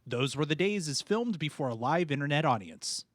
Those Were the Days is filmed before a live internet audience.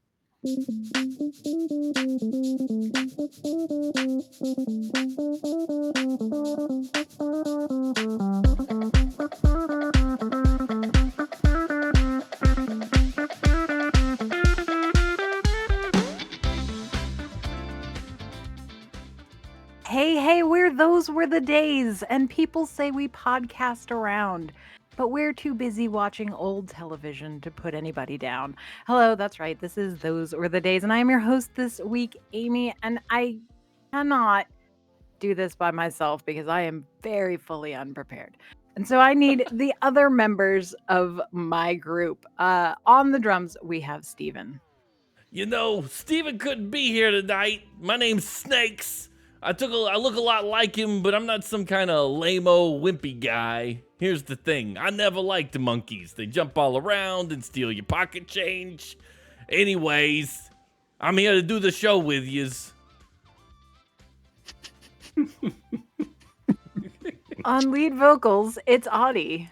Hey, those were the days, and people say we podcast around, but we're too busy watching old television to put anybody down. Hello, that's right, this is Those Were the Days, and I am your host this week, Amy, and I cannot do this by myself because I am very fully unprepared. And so I need the other members of my group. On the drums, we have Steven. You know, Steven couldn't be here tonight. My name's Snakes. I look a lot like him, but I'm not some kind of lame-o, wimpy guy. Here's the thing. I never liked the Monkees. They jump all around and steal your pocket change. Anyways, I'm here to do the show with yous. On lead vocals, it's Audie.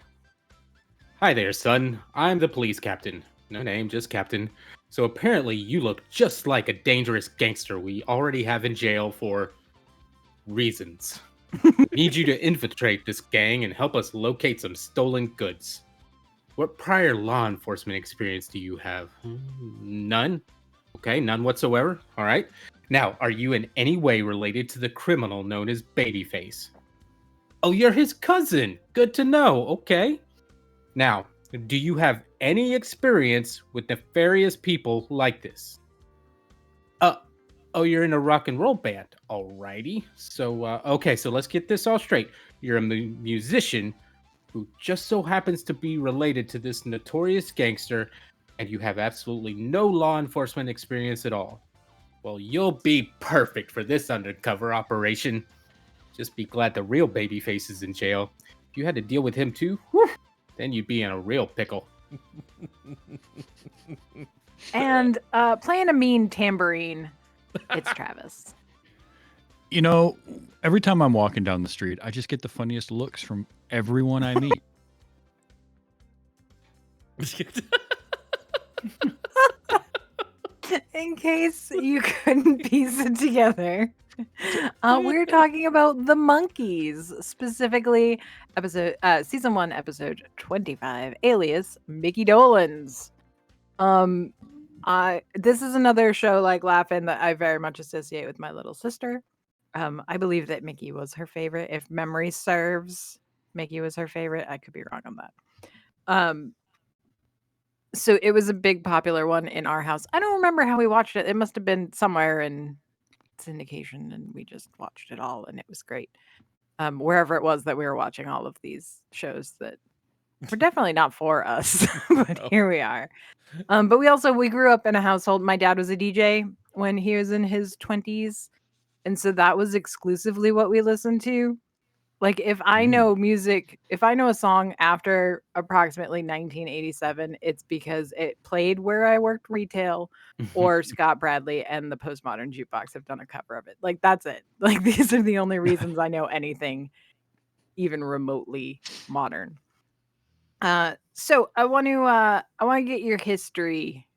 Hi there, son. I'm the police captain. No name, just captain. So apparently you look just like a dangerous gangster we already have in jail for reasons. Need you to infiltrate this gang and help us locate some stolen goods. What prior law enforcement experience do you have? None? Okay, none whatsoever. All right. Now, are you in any way related to the criminal known as Babyface? Oh, you're his cousin. Good to know. Okay. Now, do you have any experience with nefarious people like this? Oh, you're in a rock and roll band. Alrighty. So, okay, so let's get this all straight. You're a musician who just so happens to be related to this notorious gangster, and you have absolutely no law enforcement experience at all. Well, you'll be perfect for this undercover operation. Just be glad the real Babyface is in jail. If you had to deal with him too, whew, then you'd be in a real pickle. And playing a mean tambourine, it's Travis. You know, every time I'm walking down the street, I just get the funniest looks from everyone I meet. In case you couldn't piece it together, we're talking about the Monkees, specifically season 1, episode 25, Alias Mickey Dolenz. This is another show like Laugh-In that I very much associate with my little sister. I believe that Mickey was her favorite. If memory serves, Mickey was her favorite. I could be wrong on that. So it was a big popular one in our house. I don't remember how we watched it. It must have been somewhere in syndication, and we just watched it all, and it was great. Wherever it was that we were watching all of these shows that were definitely not for us, but here we are. But we grew up in a household. My dad was a DJ when he was in his 20s, and so that was exclusively what we listened to. Like, if I know music, if I know a song after approximately 1987, it's because it played where I worked retail, or Scott Bradley and the Postmodern Jukebox have done a cover of it. Like, that's it. Like, these are the only reasons I know anything even remotely modern. So I want to get your history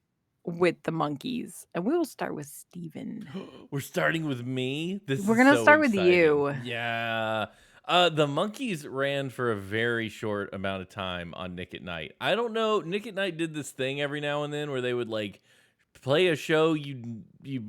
with the Monkees, and we will start with Steven. We're starting with me. We're gonna start with you. Yeah. The Monkees ran for a very short amount of time on Nick at Night. I don't know. Nick at Night did this thing every now and then where they would like play a show you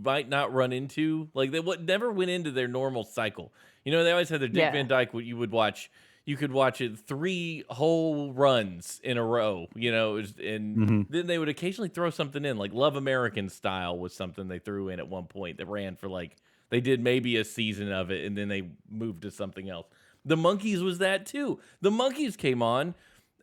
might not run into. Like they never went into their normal cycle. You know, they always had their Dick Van Dyke. What you would watch. You could watch it 3 whole runs in a row, you know, then they would occasionally throw something in, like Love American Style was something they threw in at one point that ran for like, they did maybe a season of it, and then they moved to something else. The Monkees was that too. The Monkees came on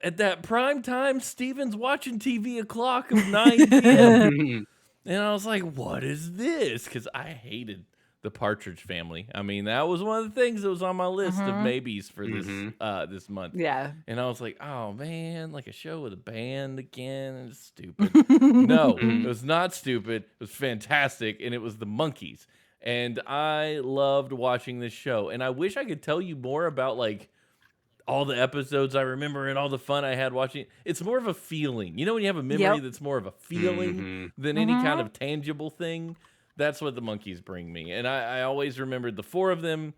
at that prime time. Steven's watching TV o'clock of 9 p.m. And I was like, what is this? Because I hated the Partridge Family. I mean, that was one of the things that was on my list of maybes for this month. Yeah. And I was like, oh man, like a show with a band again. It's stupid. No, it was not stupid. It was fantastic. And it was the Monkees. And I loved watching this show. And I wish I could tell you more about like all the episodes I remember and all the fun I had watching. It's more of a feeling. You know when you have a memory Yep. that's more of a feeling Mhm. than any kind Mhm. of tangible thing? That's what the Monkees bring me. And I always remembered the four of them.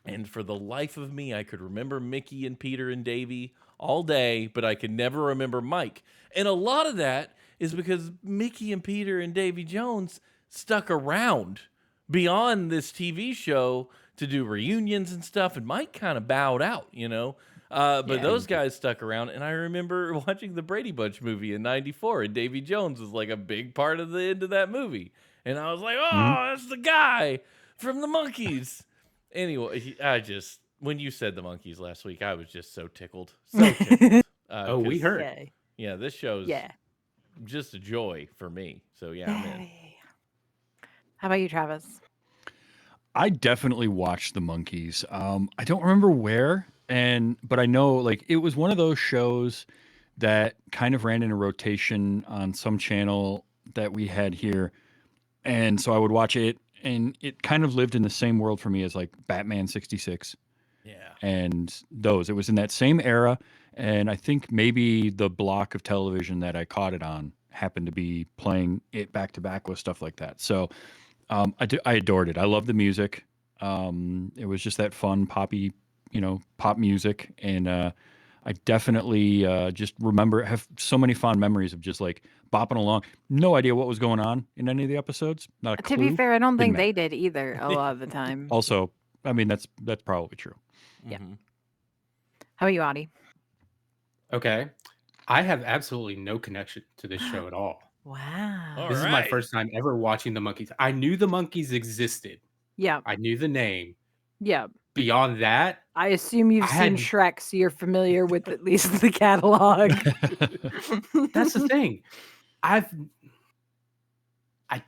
And for the life of me, I could remember Mickey and Peter and Davy all day, but I could never remember Mike. And a lot of that is because Mickey and Peter and Davy Jones stuck around beyond this TV show to do reunions and stuff. And Mike kind of bowed out, you know? But Yeah. those guys stuck around. And I remember watching the Brady Bunch movie in '94, and Davy Jones was like a big part of the end of that movie. And I was like, oh, that's the guy from the Monkees. Anyway, when you said the Monkees last week, I was just so tickled. So tickled. Oh, we 'Cause, heard. Yeah. Yeah, this show's Yeah. just a joy for me. So yeah, I'm in. Yay. How about you, Travis? I definitely watched the Monkees. I don't remember where, but I know like it was one of those shows that kind of ran in a rotation on some channel that we had here, and so I would watch it, and it kind of lived in the same world for me as like Batman '66 Yeah. and those. It was in that same era, and I think maybe the block of television that I caught it on happened to be playing it back to back with stuff like that. So I adored it. I love the music. It was just that fun poppy, pop music, and I definitely just have so many fond memories of just like bopping along. No idea what was going on in any of the episodes. Not a To clue. be fair, I don't Didn't think they matter. did either a lot of the time. Also, I mean that's probably true. Yeah. Mhm. How about you, Audie? Okay. I have absolutely no connection to this show at all. Wow. All This is my right. first time ever watching the Monkees. I knew the Monkees existed. Yeah. I knew the name. Yeah. Beyond that, I assume you've I seen had- Shrek, so you're familiar with at least the catalog. that's the thing. I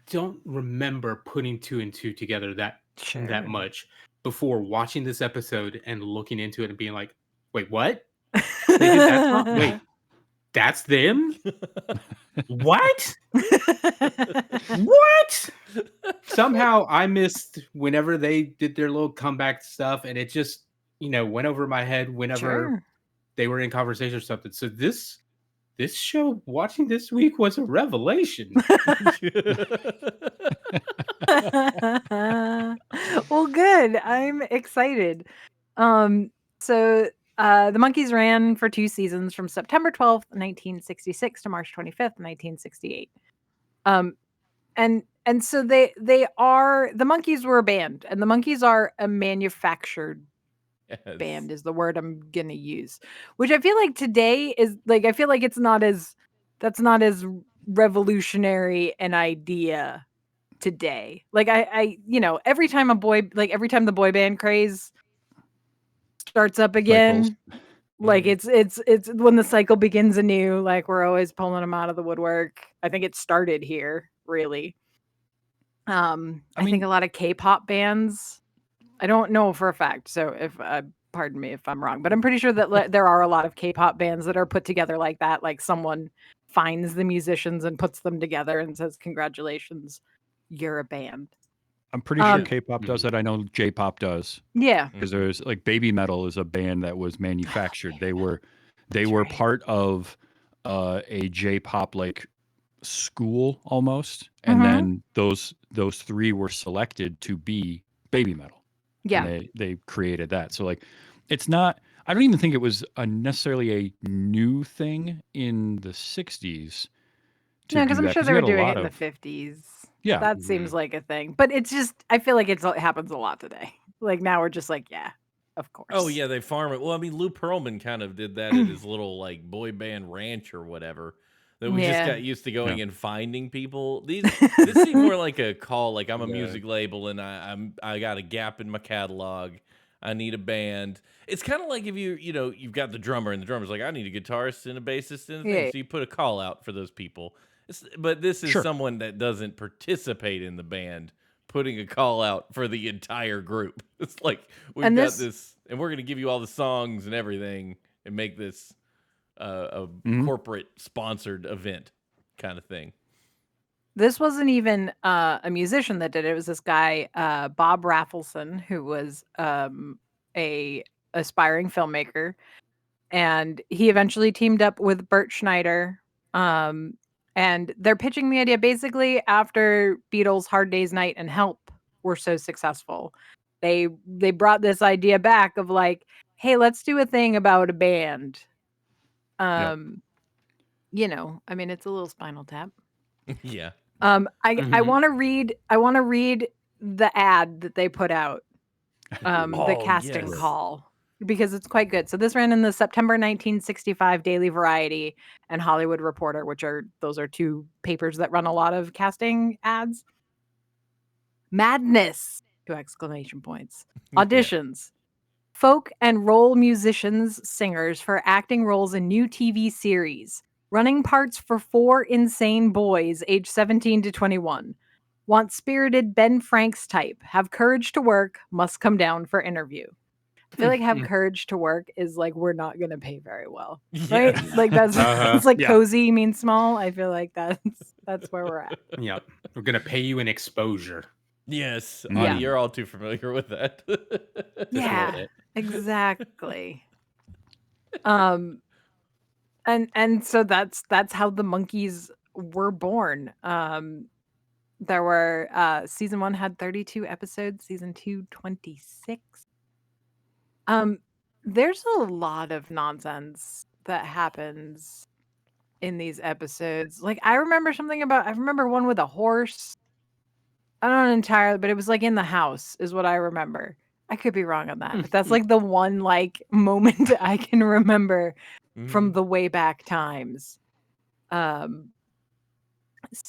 don't remember putting two and two together that Sure. much before watching this episode and looking into it and being like, wait, what? They did that song? Wait, that's them? What? What? Somehow I missed whenever they did their little comeback stuff, and it just, went over my head whenever Sure. they were in conversation or something. So this show watching this week was a revelation. Well, good. I'm excited. So the Monkees ran for 2 seasons from September 12th, 1966 to March 25th, 1968. And so the Monkees were a band, and the Monkees are a manufactured Yes. band is the word I'm gonna use, which I feel like today is like, I feel like that's not as revolutionary an idea today. Like I every time the boy band craze starts up again, like Mhm. it's when the cycle begins anew, like we're always pulling them out of the woodwork. I think it started here, really. I think mean- a lot of K-pop bands, I don't know for a fact, so if pardon me if I'm wrong, but I'm pretty sure that there are a lot of K-pop bands that are put together like that. Like someone finds the musicians and puts them together and says, "Congratulations, you're a band." I'm pretty sure Um, K-pop does that. I know J-pop does Yeah, because there's like Baby Metal is a band that was manufactured. They were That's right. part of a J-pop like school almost, and Mhm. then those three were selected to be Baby Metal. Yeah, And they created that. So like it's not, I don't even think it was necessarily a new thing in the 60s to no, because do I'm that, sure 'cause they you were had a doing lot it in the of 50s. yeah. That seems like a thing, but it's just I feel like it happens a lot today. Like now we're just like, yeah, of course. Oh yeah, they farm it. Well, I mean, Lou Pearlman kind of did that at his little like boy band ranch or whatever. That we just Yeah. got used to going and finding people. This seemed more like a call. Like I'm a Yeah. music label and I got a gap in my catalog. I need a band. It's kind of like if you've got the drummer and the drummer's like I need a guitarist and a bassist and a thing. Yeah. So you put a call out for those people. But this is Sure. someone that doesn't participate in the band putting a call out for the entire group. It's like we've And got this, and we're going to give you all the songs and everything, and make this a corporate sponsored event kind of thing. This wasn't even a musician that did it. It was this guy, Bob Raffleson, who was a aspiring filmmaker, and he eventually teamed up with Bert Schneider. And they're pitching the idea basically after Beatles' Hard Day's Night and Help were so successful. They brought this idea back of like, hey, let's do a thing about a band. You know, I mean, it's a little Spinal Tap. Yeah. I want to read the ad that they put out, the casting call, because it's quite good. So this ran in the September 1965 Daily Variety and Hollywood Reporter, those are two papers that run a lot of casting ads. Madness! 2 exclamation points. Auditions. Folk and role musicians, singers for acting roles in new TV series. Running parts for 4 insane boys aged 17 to 21. Want spirited Ben Franks type. Have courage to work. Must come down for interview. I feel like have courage to work is like we're not going to pay very well, right? Like that's it's like cozy means small. I feel like that's where we're at. Yep, we're gonna pay you in exposure. Yes, Yeah. Audie, you're all too familiar with that. Yeah, exactly. And so that's how the Monkees were born. There were season 1 had 32 episodes, season 2 26. There's a lot of nonsense that happens in these episodes. Like I remember one with a horse. I don't know entirely, but it was like in the house is what I remember. I could be wrong on that, but that's like the one like moment I can remember from the way back times. So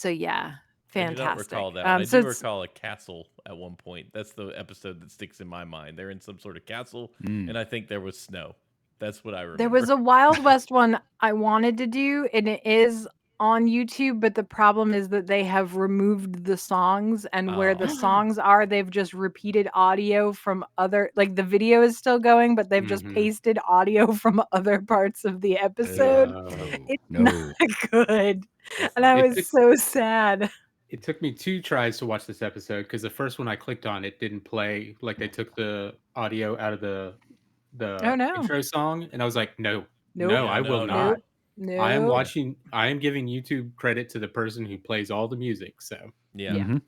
yeah, fantastic. I do not recall that. I do recall a castle at one point. That's the episode that sticks in my mind. They're in some sort of castle, and I think there was snow. That's what I remember. There was a Wild West one I wanted to do, and it is on YouTube, but the problem is that they have removed the songs, and where the songs are, they've just repeated audio from other, like the video is still going, but they've just pasted audio from other parts of the episode. It's not good. And I was so sad. It took me 2 tries to watch this episode because the first one I clicked on, it didn't play. Like they took the audio out of the intro song, and I was like, no, I will not. No. I am giving YouTube credit to the person who plays all the music. So the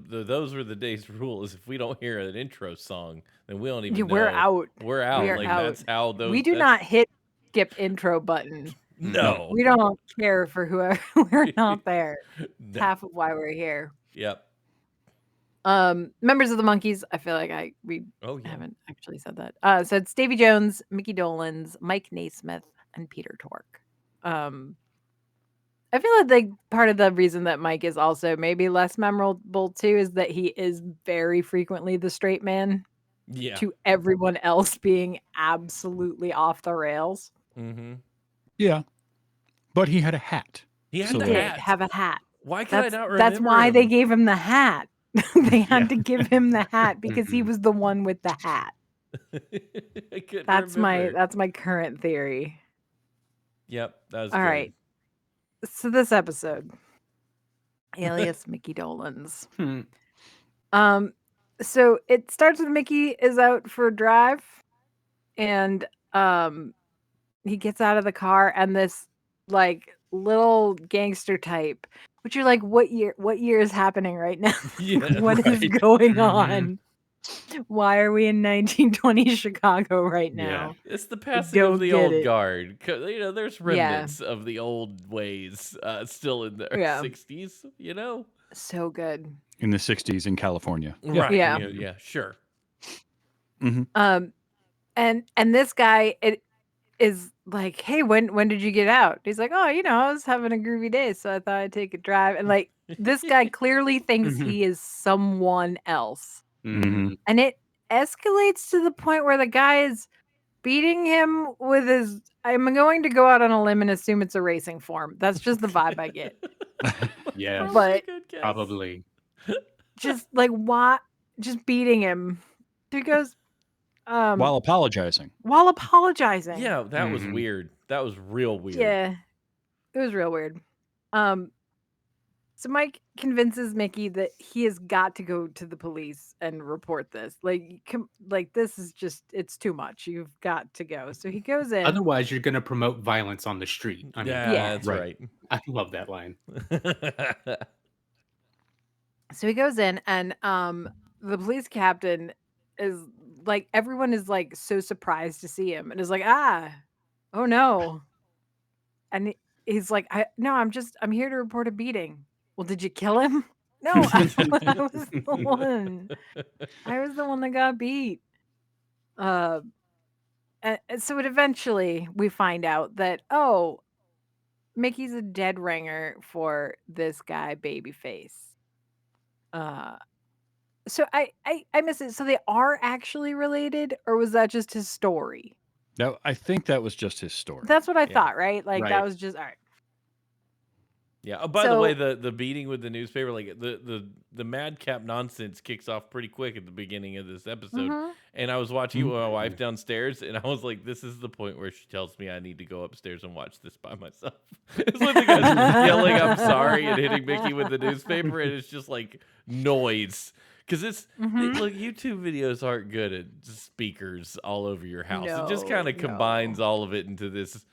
those were the days rule is if we don't hear an intro song, then we don't even know. We're out. We're out. That's how those. We do not hit skip intro button. No. We don't care for whoever we're not there. It's half of why we're here. Yep. Members of the Monkees, I feel like we haven't actually said that. So it's Davy Jones, Micky Dolenz, Mike Naismith, and Peter Tork. I feel like part of the reason that Mike is also maybe less memorable too is that he is very frequently the straight man to everyone else being absolutely off the rails. Yeah, but he had a hat. He had have a hat. Why could I not remember? That's why they gave him the hat. They had to give him the hat because he was the one with the hat. That's my current theory. Yep, that was all good. Right. So this episode, Alias Mickey Dolenz. So it starts with Mickey is out for a drive, and he gets out of the car, and this like little gangster type, which you're like, what year is happening right now? What is going on? Why are we in 1920 Chicago right now? Yeah. It's the passing of the old guard. You know, there's remnants of the old ways still in the 60s, you know? So good. In the 60s in California. Right. Yeah, sure. And this guy is like, hey, when did you get out? He's like, oh, you know, I was having a groovy day, so I thought I'd take a drive. And like, this guy clearly thinks he is someone else. And it escalates to the point where the guy is beating him with his, I'm going to go out on a limb and assume it's a racing form. That's just the vibe I get. Yeah, but probably. Just like what? Just beating him. He goes, while apologizing. Yeah, that was weird. That was real weird. Yeah, it was real weird. So Mike convinces Mickey that he has got to go to the police and report this. Like this is just it's too much. You've got to go. So he goes in. Otherwise, you're going to promote violence on the street. I mean, come Yeah, on. that's Right. right. I love that line. So he goes in and the police captain is like everyone is like so surprised to see him and is like, oh no. And he's like, I'm here to report a beating. Well, did you kill him? No, I was the one. I was the one that got beat. And so eventually we find out that, oh, Mickey's a dead ringer for this guy, Babyface. So I miss it. So they are actually related, or was that just his story? Now, I think that was just his story. That's what I Yeah. thought, right? Like that Right. was just all right. Yeah. Oh, by the way, So- the beating with the newspaper, like the madcap nonsense kicks off pretty quick at the beginning of this episode. Mhm. And I was watching it with my wife downstairs, and I was like, "This is the point where she tells me I need to go upstairs and watch this by myself." It's like the guy's yelling, "I'm sorry," and hitting Mickey with the newspaper, and it's just like noise. Because Mhm. look, YouTube videos aren't good at speakers all over your house. It just kind of No. combines all of it into this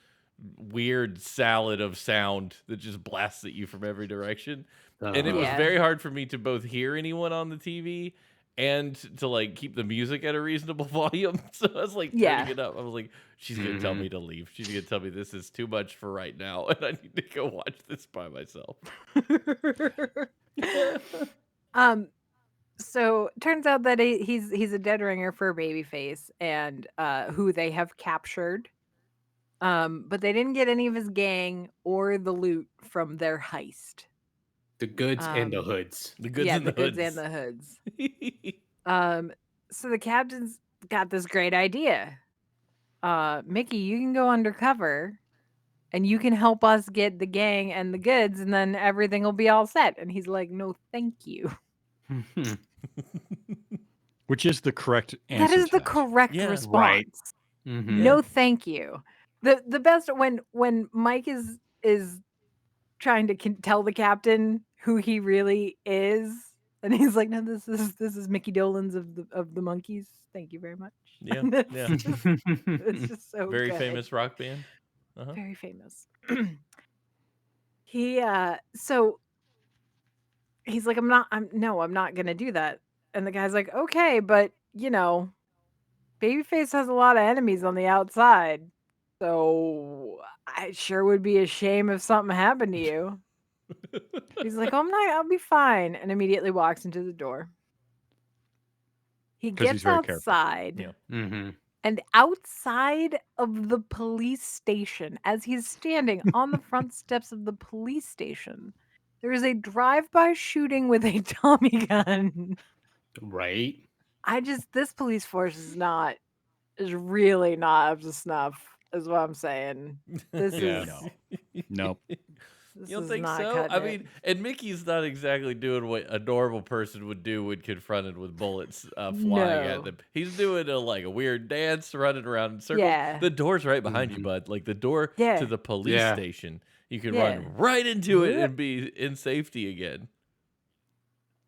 weird salad of sound that just blasts at you from every direction. And it was Yeah. very hard for me to both hear anyone on the TV and to like keep the music at a reasonable volume. So I was like Yeah. turning it up. I was like, she's gonna tell me to leave. She's gonna tell me this is too much for right now, and I need to go watch this by myself. So turns out that he's a dead ringer for Babyface, and who they have captured. But they didn't get any of his gang or the loot from their heist. The goods and the Um, hoods. The goods yeah, and the the goods hoods. and the hoods. So the captain's got this great idea. Mickey, you can go undercover and you can help us get the gang and the goods, and then everything will be all set. And he's like, no, thank you. Which is the correct answer. That is the to correct Yeah. response. Right. Mhm. No, thank you. The best when Mike is trying to tell the captain who he really is, and he's like, no, this is Mickey Dolenz of the Monkees. Thank you very much. Yeah, And it's yeah. just, it's just so Very good. famous rock band. Uh-huh. Very famous. So he's like, I'm not gonna do that. And the guy's like, okay, but Babyface has a lot of enemies on the outside. So I sure would be a shame if something happened to you. He's like, oh, I'll be fine. And immediately walks into the door. He 'Cause he's gets very careful. outside. Yeah. Mhm. And outside of the police station, as he's standing on the front steps of the police station, there is a drive-by shooting with a Tommy gun. Right. This police force is really not up to snuff, is what I'm saying. This Yeah. is No. this You don't is think not so? cutting I it. mean, and Mickey's not exactly doing what a normal person would do when confronted with bullets flying at No. them. He's doing a weird dance, running around in circles. Yeah. The door's right behind you, Mhm. bud. Like the door Yeah. to the police Yeah. station. You can Yeah. run right into it and be in safety again.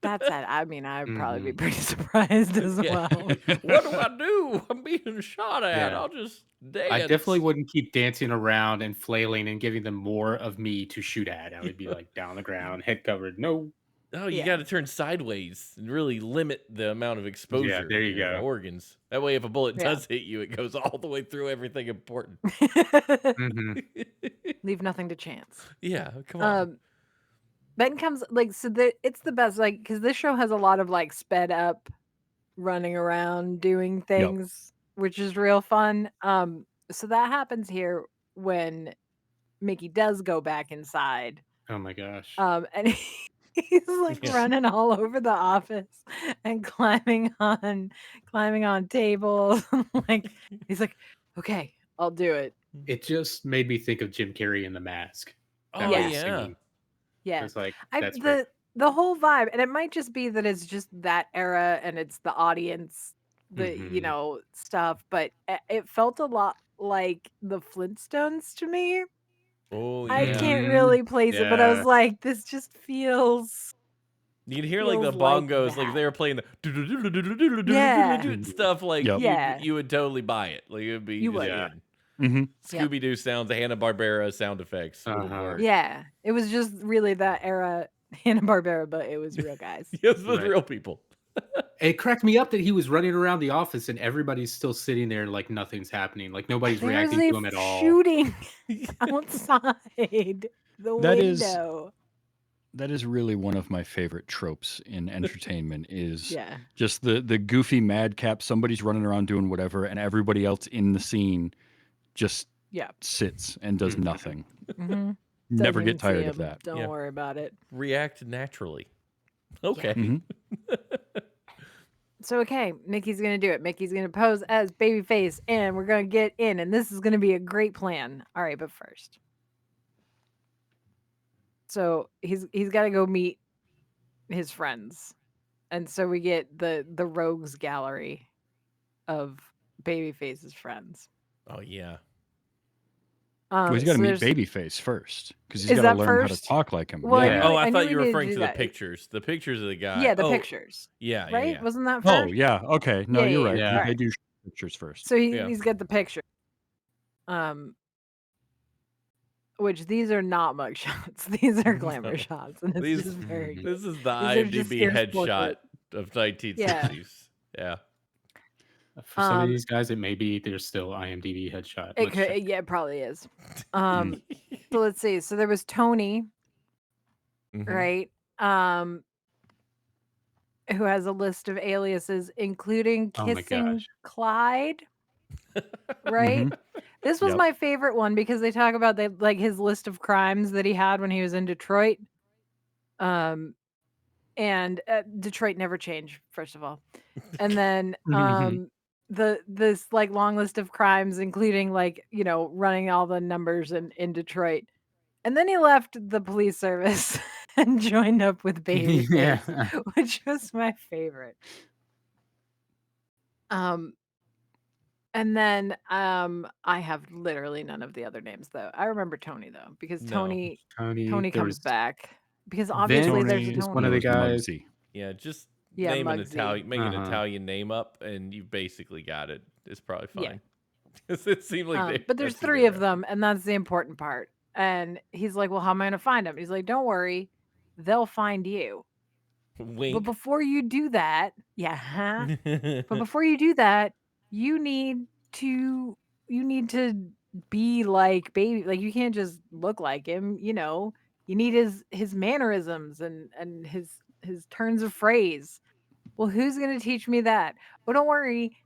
That's it. I mean, I'd probably be Mhm. pretty surprised as Yeah. well. What do I do? I'm being shot at. Yeah. I'll just dance. I definitely wouldn't keep dancing around and flailing and giving them more of me to shoot at. I would be like down the ground, head covered. No. Oh, you Yeah. got to turn sideways and really limit the amount of exposure there to you your go. organs. That way, if a bullet Yeah. does hit you, it goes all the way through everything important. Mhm. Leave nothing to chance. Yeah, come on. Then comes it's the best, like, because this show has a lot of like sped up running around doing things, which is real fun. So that happens here when Mickey does go back inside. Oh my gosh. And he's like Yeah. running all over the office and climbing on tables. Like he's like, okay, I'll do it. It just made me think of Jim Carrey in The Mask. Oh, That Yeah. whole yeah. scene. Yeah. It's like I that's great. the whole vibe, and it might just be that it's just that era and it's the audience, Mhm. stuff, but it felt a lot like the Flintstones to me. Oh I yeah. can't really place it, but I was Yeah. like, this just feels You can hear like the feels like bongos, like if that. they were playing Yeah. the stuff. Like Yep. Yeah. you would totally buy it. Like it would be You just would. Yeah. good. Mm-hmm. Yep. Scooby Doo sounds, Hanna-Barbera sound effects would have Uh-huh. worked. Yeah. It was just really that era Hanna-Barbera, but it was real guys. Yes, with Right. real people. It cracked me up that he was running around the office and everybody's still sitting there like nothing's happening. Like nobody's There's reacting a to him at all. shooting outside the That is- window. That is really one of my favorite tropes in entertainment is Yeah. just the goofy madcap. Somebody's running around doing whatever, and everybody else in the scene just Yeah. sits and does Mhm. nothing. Mm-hmm. Never get tired of that. Don't Yeah. worry about it. React naturally. Okay. Mhm. So okay, Mickey's gonna do it. Mickey's gonna pose as Babyface, and we're gonna get in, and this is gonna be a great plan. All right, but first, so he's got to go meet his friends, and so we get the rogues gallery of Babyface's friends. Oh yeah. Well, he's got to so meet there's- Babyface first because he's Is got to that learn how to first? talk like him. Well, I yeah. knew- Oh, I knew thought we you were needed to referring do to the that. pictures. The pictures of the guy. Yeah, the Oh, pictures, Yeah, right? yeah. Wasn't that first? Oh yeah. Okay. No, Yeah, you're yeah, right. yeah. They do pictures first. So Yeah. he's got the picture. Which these are not mug shots. These are glamour No. shots, and it's These- just very good. This is the These are just IMDb fierce headshot portraits. of 1960s. Yeah. For some of Um, these guys, it may be there's still IMDb headshot. It Let's check. could, yeah, it probably is. So let's see. So there was Tony, Mhm. right? Who has a list of aliases, including Oh my Kissing gosh. Clyde, right? Mhm. This was Yep. my favorite one because they talk about like his list of crimes that he had when he was in Detroit. And Detroit never changed, first of all. And then this like long list of crimes, including like, you know, running all the numbers in Detroit. And then he left the police service and joined up with Babyface, Yeah. which was my favorite. And then I have literally none of the other names though. I remember Tony though, because No. Tony There comes was- back. Because obviously there's a Tony is Tony. one of the There was guys. Muggsy. Yeah, just Yeah, name an Muggsy. Italian, make an Uh-huh. Italian name up, and you've basically got it. It's probably Yeah. fine. 'Cause it seemed like they. But there's that's who 3 they of were. them, and that's the important part. And he's like, "Well, how am I gonna find them?" He's like, "Don't worry, they'll find you. But Wink. before you do that, yeah, huh? But before you do that, you need to be like Baby. Like you can't just look like him. You know, you need his mannerisms and his turns of phrase. Well, who's gonna teach me that? Well, don't worry,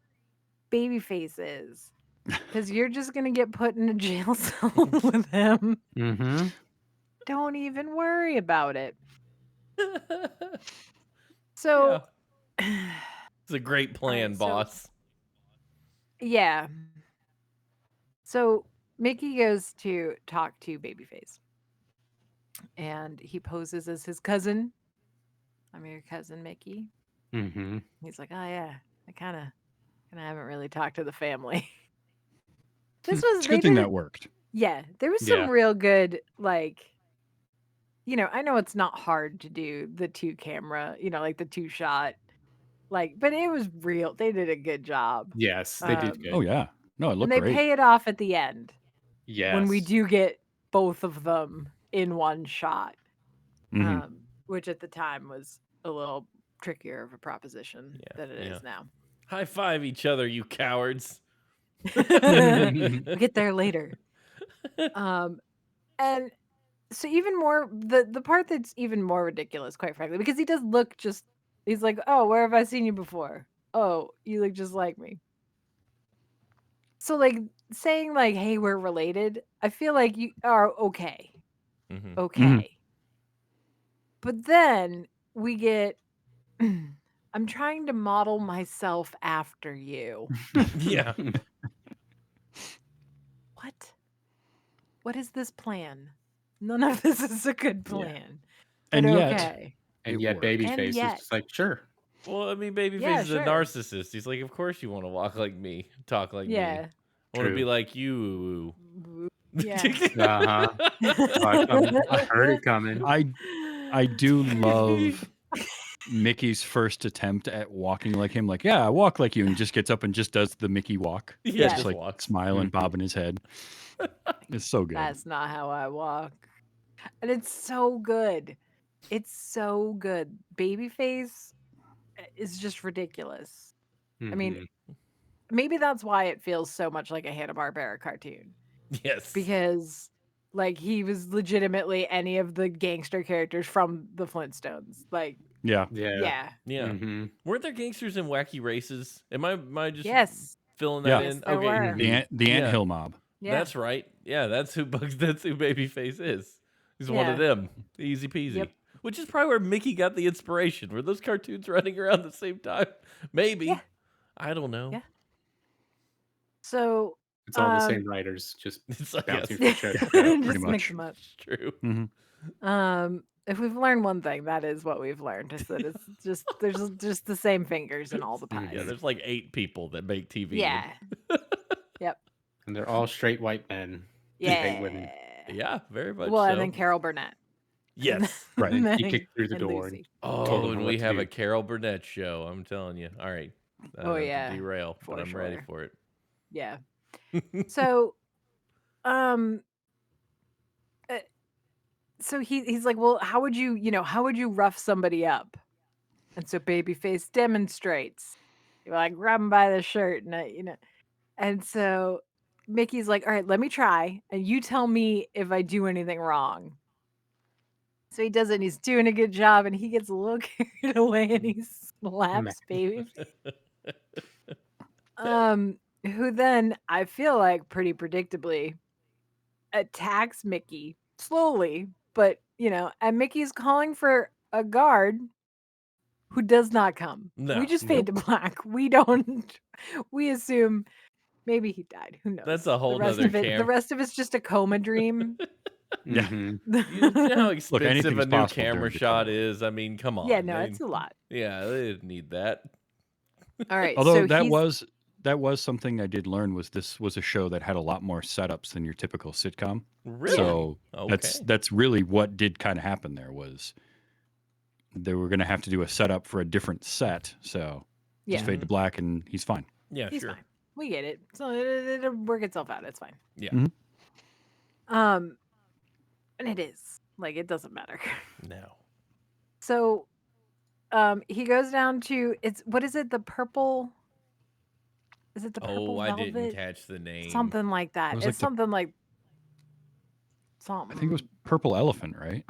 Babyface is." Because you're just going to get put in a jail cell with him. Mm-hmm. Don't even worry about it. So, It's a great plan, Alright, so- boss. yeah. So, Mickey goes to talk to Babyface. And he poses as his cousin. "I'm your cousin, Mickey." Mm-hmm. He's like, "Oh, yeah. I kind of haven't really talked to the family." This was It's a they good thing did- that worked. Yeah, there was some Yeah. real good, like, you know, I know it's not hard to do the 2 camera, you know, like the 2 shot, like, but it was real. They did a good job. Yes, they did good. Oh yeah. No, it And looked they great. pay it off at the end Yes. when we do get both of them in one shot, Mhm. which at the time was a little trickier of a proposition Yeah, than it yeah. is now. High five each other, you cowards. We'll get there later. And so even more the part that's even more ridiculous, quite frankly, because he does look just he's like, "Oh, where have I seen you before? Oh, you look just like me." So like saying like, "Hey, we're related," I feel like you are okay. Mhm. Okay. But then we get I'm trying to model myself after you. Yeah. What? What is this plan? None of this is a good plan. And But yet, okay. And It yet, worked. Babyface And is yet. just like, sure. Well, I mean, Babyface Yeah, is sure. a narcissist. He's like, of course you want to walk like me, talk like me. Yeah. I want to be True. like you. Yeah. I heard it coming. I do love Mickey's first attempt at walking like him. Like, yeah, I walk like you, and just gets up and just does the Mickey walk. Yeah, just just like walks. smiling, Mhm. bobbing his head. It's so good. That's not how I walk. And it's so good. It's so good. Babyface is just ridiculous. I mean, Mhm. maybe that's why it feels so much like a Hanna-Barbera cartoon. Yes. Because like he was legitimately any of the gangster characters from the Flintstones. Like, Yeah. yeah. Yeah. Mhm. Weren't there gangsters in Wacky Races? Am I just Yes. filling Yeah. that Yes, in? there were. The Yeah. Anthill Mob. Yeah. That's right. Yeah, that's who Babyface is. He's one of Yeah. them. Easy peasy. Yep. Which is probably where Mickey got the inspiration. Were those cartoons running around the same time? Maybe. Yeah. I don't know. Yeah. So It's all the same writers, just It's like, bouncing yes, from show to just show. pretty mix much. them up. it's true. If we've learned one thing, that is what we've learned is that it's just there's just the same fingers in all the pies. Yeah, there's like 8 people that make TV. Yeah. Yep. And they're all straight white men. who hate women. Yeah. Yeah, very much Well, so. and then Carol Burnett. Yes. Right. And And he then- kicked through the and door. Lucy. Oh, Told him and what we to have do. a Carol Burnett show. I'm telling you. All right. I don't have to yeah, derail, for but I'm ready sure. for it. Yeah. So, so he's like, well, how would you rough somebody up? And so Babyface demonstrates. You're like, grab him by the shirt, and and so Mickey's like, all right, let me try, and you tell me if I do anything wrong. So he does it, and he's doing a good job, and he gets a little carried away, and he slaps Babyface. Who then I feel like pretty predictably attacks Mickey slowly, but and Mickey's calling for a guard who does not come. No. We just fade to black. We don't. We assume maybe he died. Who knows? That's a whole the rest nother of it. The rest of it's just a coma dream. Mhm. You know how expensive anything's a new possible camera during the shot coma. is? I mean, come on. Yeah, no, it's a lot. Yeah, they didn't need that. All right. Although so that he's- was something I did learn was this was a show that had a lot more setups than your typical sitcom. Really? So Okay. that's really what did kind of happen there was they were going to have to do a setup for a different set. So just Yeah. fade to black and he's fine. Yeah, he's sure. fine. We get it. So it'll work itself out. It's fine. Yeah. Mhm. And it is like it doesn't matter. No. So, he goes down to what is it? The purple. Is it the purple Oh, I velvet? didn't catch the name. Something like that. It was It's like the- something like something. I think it was Purple Elephant, right?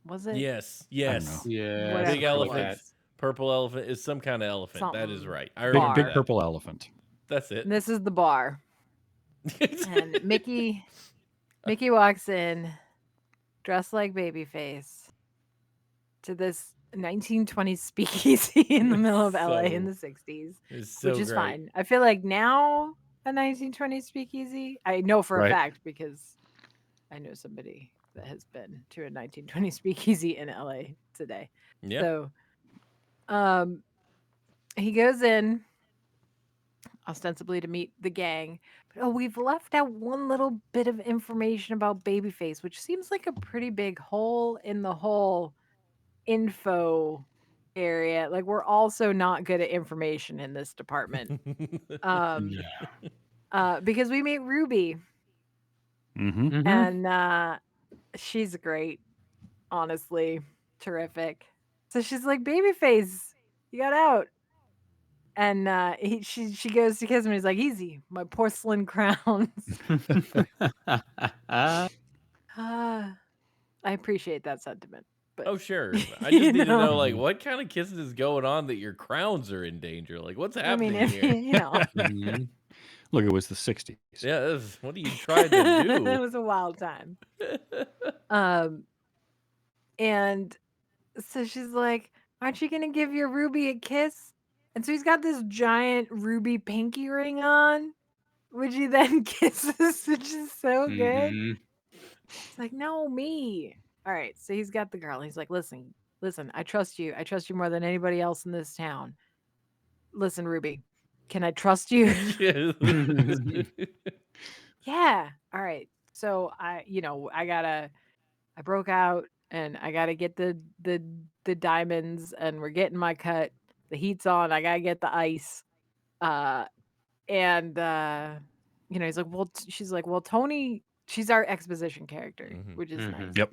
Was it? Yes. know. Yes. Yeah. Whatever Big it elephant. was. Purple elephant is some kind of elephant. That is Something. right. I Big, remember big that. purple elephant. That's it. And this is the bar, and Mickey walks in, dressed like Babyface, to this 1920s speakeasy in the middle of LA in the 60s, It's so which is great. fine. I feel like now a 1920s speakeasy. I know for a Right. fact because I know somebody that has been to a 1920s speakeasy in LA today. Yeah. So, he goes in ostensibly to meet the gang. But we've left out one little bit of information about Babyface, which seems like a pretty big hole in the whole info area. Like we're also not good at information in this department. Because we meet Ruby Mm-hmm. Mhm. and she's great, honestly, terrific. So she's like, Babyface, you got out. And she goes to kiss him. And he's like, easy, my porcelain crowns. I appreciate that sentiment. But Oh, sure. I You just need to know. know, like, what kind of kissing is going on that your crowns are in danger? Like, what's I happening mean, if here? Mhm. Look, it was the 60s. Yeah, what are you trying to it do? was a wild time. And so she's like, aren't you gonna give your Ruby a kiss? And so he's got this giant ruby pinky ring on, which he then kisses, which is so good. Mhm. It's like, no, me. All right. So he's got the girl. He's like, listen, I trust you. I trust you more than anybody else in this town. Listen, Ruby, can I trust you? Yeah. Yeah. All right. So I broke out and I gotta get the diamonds and we're getting my cut. The heat's on. I gotta get the ice. And he's like, well, she's like, well, Tony, she's our exposition character, Mhm. which is nice. Yep.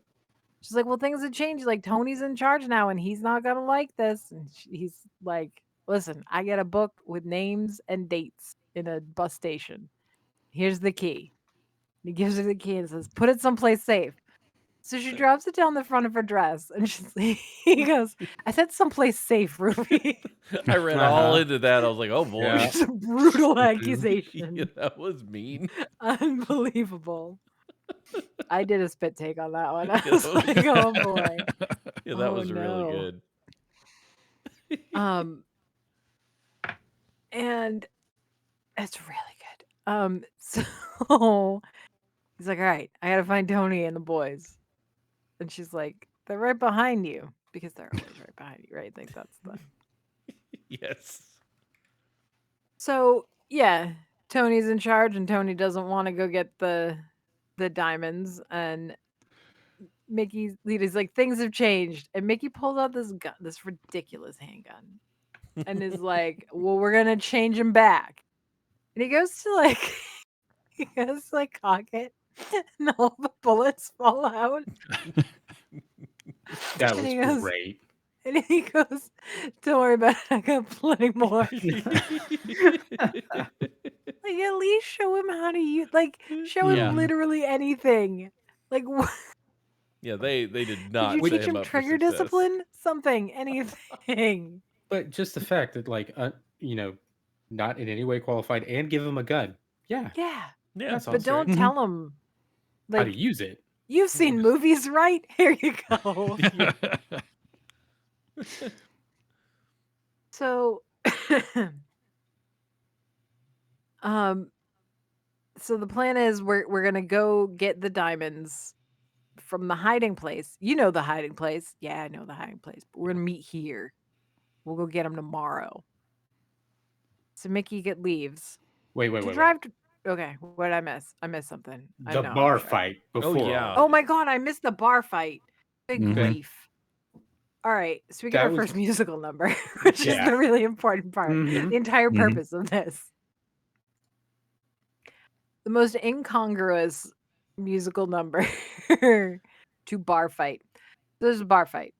She's like, well, things have changed. Like Tony's in charge now, and he's not gonna like this. And he's like, listen, I get a book with names and dates in a bus station. Here's the key. He gives her the key and says, put it someplace safe. So she drops it down the front of her dress, and he goes, I said someplace safe, Ruby. I read all Uh-huh. into that. I was like, oh boy. Yeah. It's a brutal Mhm. accusation. Yeah, that was mean. Unbelievable. I did a spit take on that one. I Yeah, was that was- like, oh boy. Yeah, that Oh, was really no. good. And it's really good. So he's like, all right, I gotta find Tony and the boys. And she's like, they're right behind you. Because they're always right behind you, right? I think that's the Yes. So yeah, Tony's in charge and Tony doesn't want to go get the diamonds and Mickey's lead is like things have changed and Mickey pulls out this gun, this ridiculous handgun and is like, well, we're gonna change him back. And he goes to like he goes to like cock it and all the bullets fall out. That And was he goes, great. and he goes, don't worry about it, I got plenty more. Like at least show him how to use show him Yeah. literally anything. Like Yeah, they did did not you set teach him him up for trigger success. discipline? Something, anything. But just the fact that, not in any way qualified and give him a gun. Yeah, Yeah. Yeah. that's all. But don't Mhm. tell him How to like use it. you've seen movies, right? Here you go. So so the plan is we're gonna go get the diamonds from the hiding place. You know the hiding place. Yeah, I know the hiding place. But we're gonna meet here. We'll go get them tomorrow. So Mickey leaves. Wait. To drive to okay, what did I miss? I missed something. I The know, I'm bar sure. fight before. yeah. Oh my god, I missed the bar fight. Big Mhm. grief. All right, so we get That our was- first musical number, which is Yeah. the really important part. Mhm. The entire Mhm. purpose of this. The most incongruous musical number to bar fight. This is a bar fight.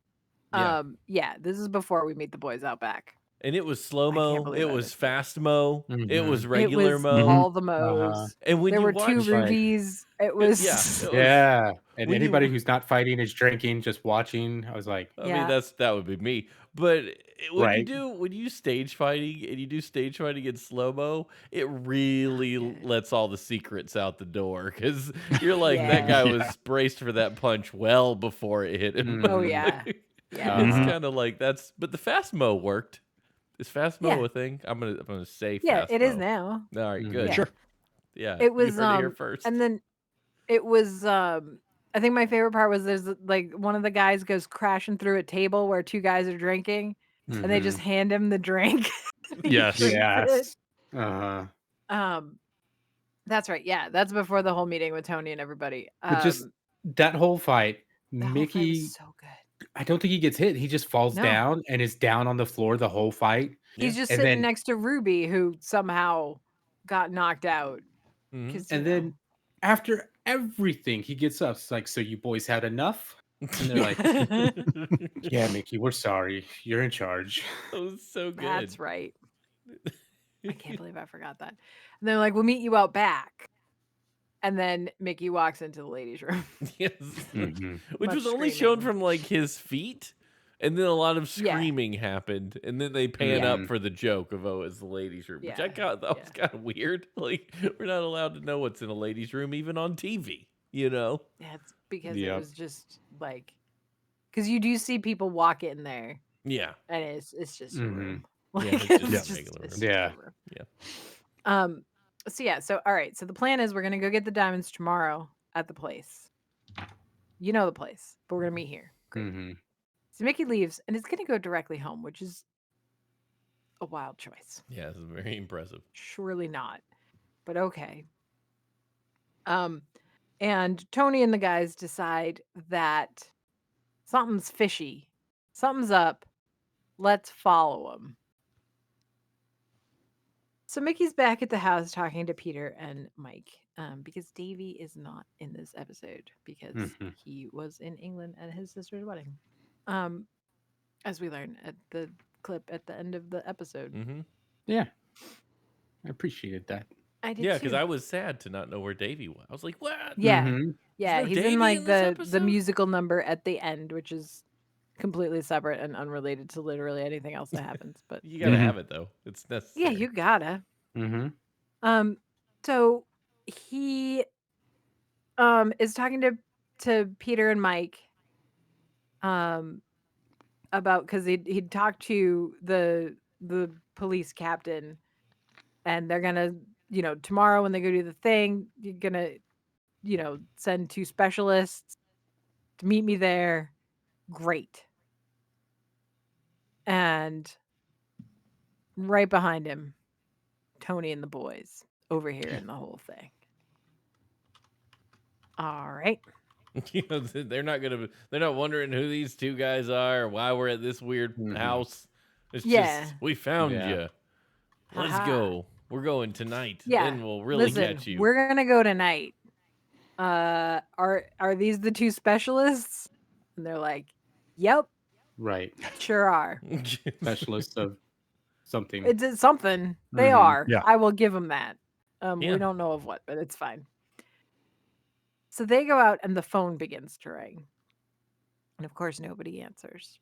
Yeah. Yeah, this is before we meet the boys out back. And it was slow I can't mo. believe It I was missed it. fast mo. It Mhm. was It regular was mo. all the modes. And when There you were watch, two like- rubies. It was yeah, it was- Yeah. And when you- anybody who's not fighting is drinking, just watching. I was like, I mean, Yeah. that would be me. But when Right. you stage fighting and you do stage fighting in slow mo, it really lets all the secrets out the door because you're like that guy Yeah. was braced for that punch well before it hit him. Oh Mhm. yeah. Yeah. It's Uh-huh. kind of like that's. But the fast mo worked. Is fast mo Yeah. a thing? I'm gonna say Yeah, fast it is mo. now. All right, Mhm. good. Yeah. Sure. Yeah, It was you heard it here first. and then it was I think my favorite part was there's like one of the guys goes crashing through a table where two guys are drinking and they just Mhm. hand him the drink. He Yes. drinks it. Yes. Uh-huh. That's right. Yeah, that's before the whole meeting with Tony and everybody. But just that whole fight, the whole fight Mickey, was so good. I don't think he gets hit. He just falls No. down and is down on the floor the whole fight. He's Yeah. just And sitting then- next to Ruby who somehow got knocked out. Mhm. 'Cause, And you know. then after everything, he gets up. It's like, so you boys had enough? And they're like, yeah, Mickey, we're sorry. You're in charge. That was so good. That's right. I can't believe I forgot that. And they're like, we'll meet you out back. And then Mickey walks into the ladies' room. Yes. Mhm. Which Much was only shown screaming. from like his feet. And then a lot of Yeah. screaming happened. And then they pan Yeah. up for the joke of, oh, it's the ladies' room. Which I Yeah. thought that was kind of weird. Like, we're not allowed to know what's in a ladies' room, even on TV, you know? Yeah, it's because it Yep. was just like, because you do see people walk in there Yeah. and it's just a room. Yeah, Like, it's just a just- regular room. it's just Yeah. a room. Yeah. So all right. So the plan is we're gonna go get the diamonds tomorrow at the place. You know the place, but we're gonna meet here. Great. Mhm. So Mickey leaves and it's gonna go directly home, which is a wild choice. Yeah, this is very impressive. Surely not, but okay. And Tony and the guys decide that something's fishy. Something's up. Let's follow him. So Mickey's back at the house talking to Peter and Mike because Davy is not in this episode because Mhm. he was in England at his sister's wedding. As we learn at the clip at the end of the episode. Mm-hmm. Yeah. I appreciated that. I did Yeah, too. because I was sad to not know where Davy was. I was like, what? Yeah. Mhm. Yeah, no he's Davy in like in this the episode? musical number at the end, which is completely separate and unrelated to literally anything else that happens. But You gotta Mhm. have it though. It's necessary. yeah, you gotta. Mhm. So he is talking to Peter and Mike about because he'd talked to the police captain, and they're gonna, tomorrow when they go do the thing, you're gonna, send 2 specialists to meet me there. Great. And right behind him, Tony and the boys overhearing the whole thing. All right. You know, they're not wondering who these 2 guys are or why we're at this weird Mhm. house. It's Yeah. just we found Yeah. you. Let's Haha. go. We're going tonight. Yeah. Then we'll really Listen, catch you. we're gonna go tonight. Are these the 2 specialists? And they're like, yep, Right. sure are. Specialist of something. It's something. They Mhm. are. Yeah. I will give them that. Yeah. We don't know of what, but it's fine. So they go out and the phone begins to ring. And of course, nobody answers.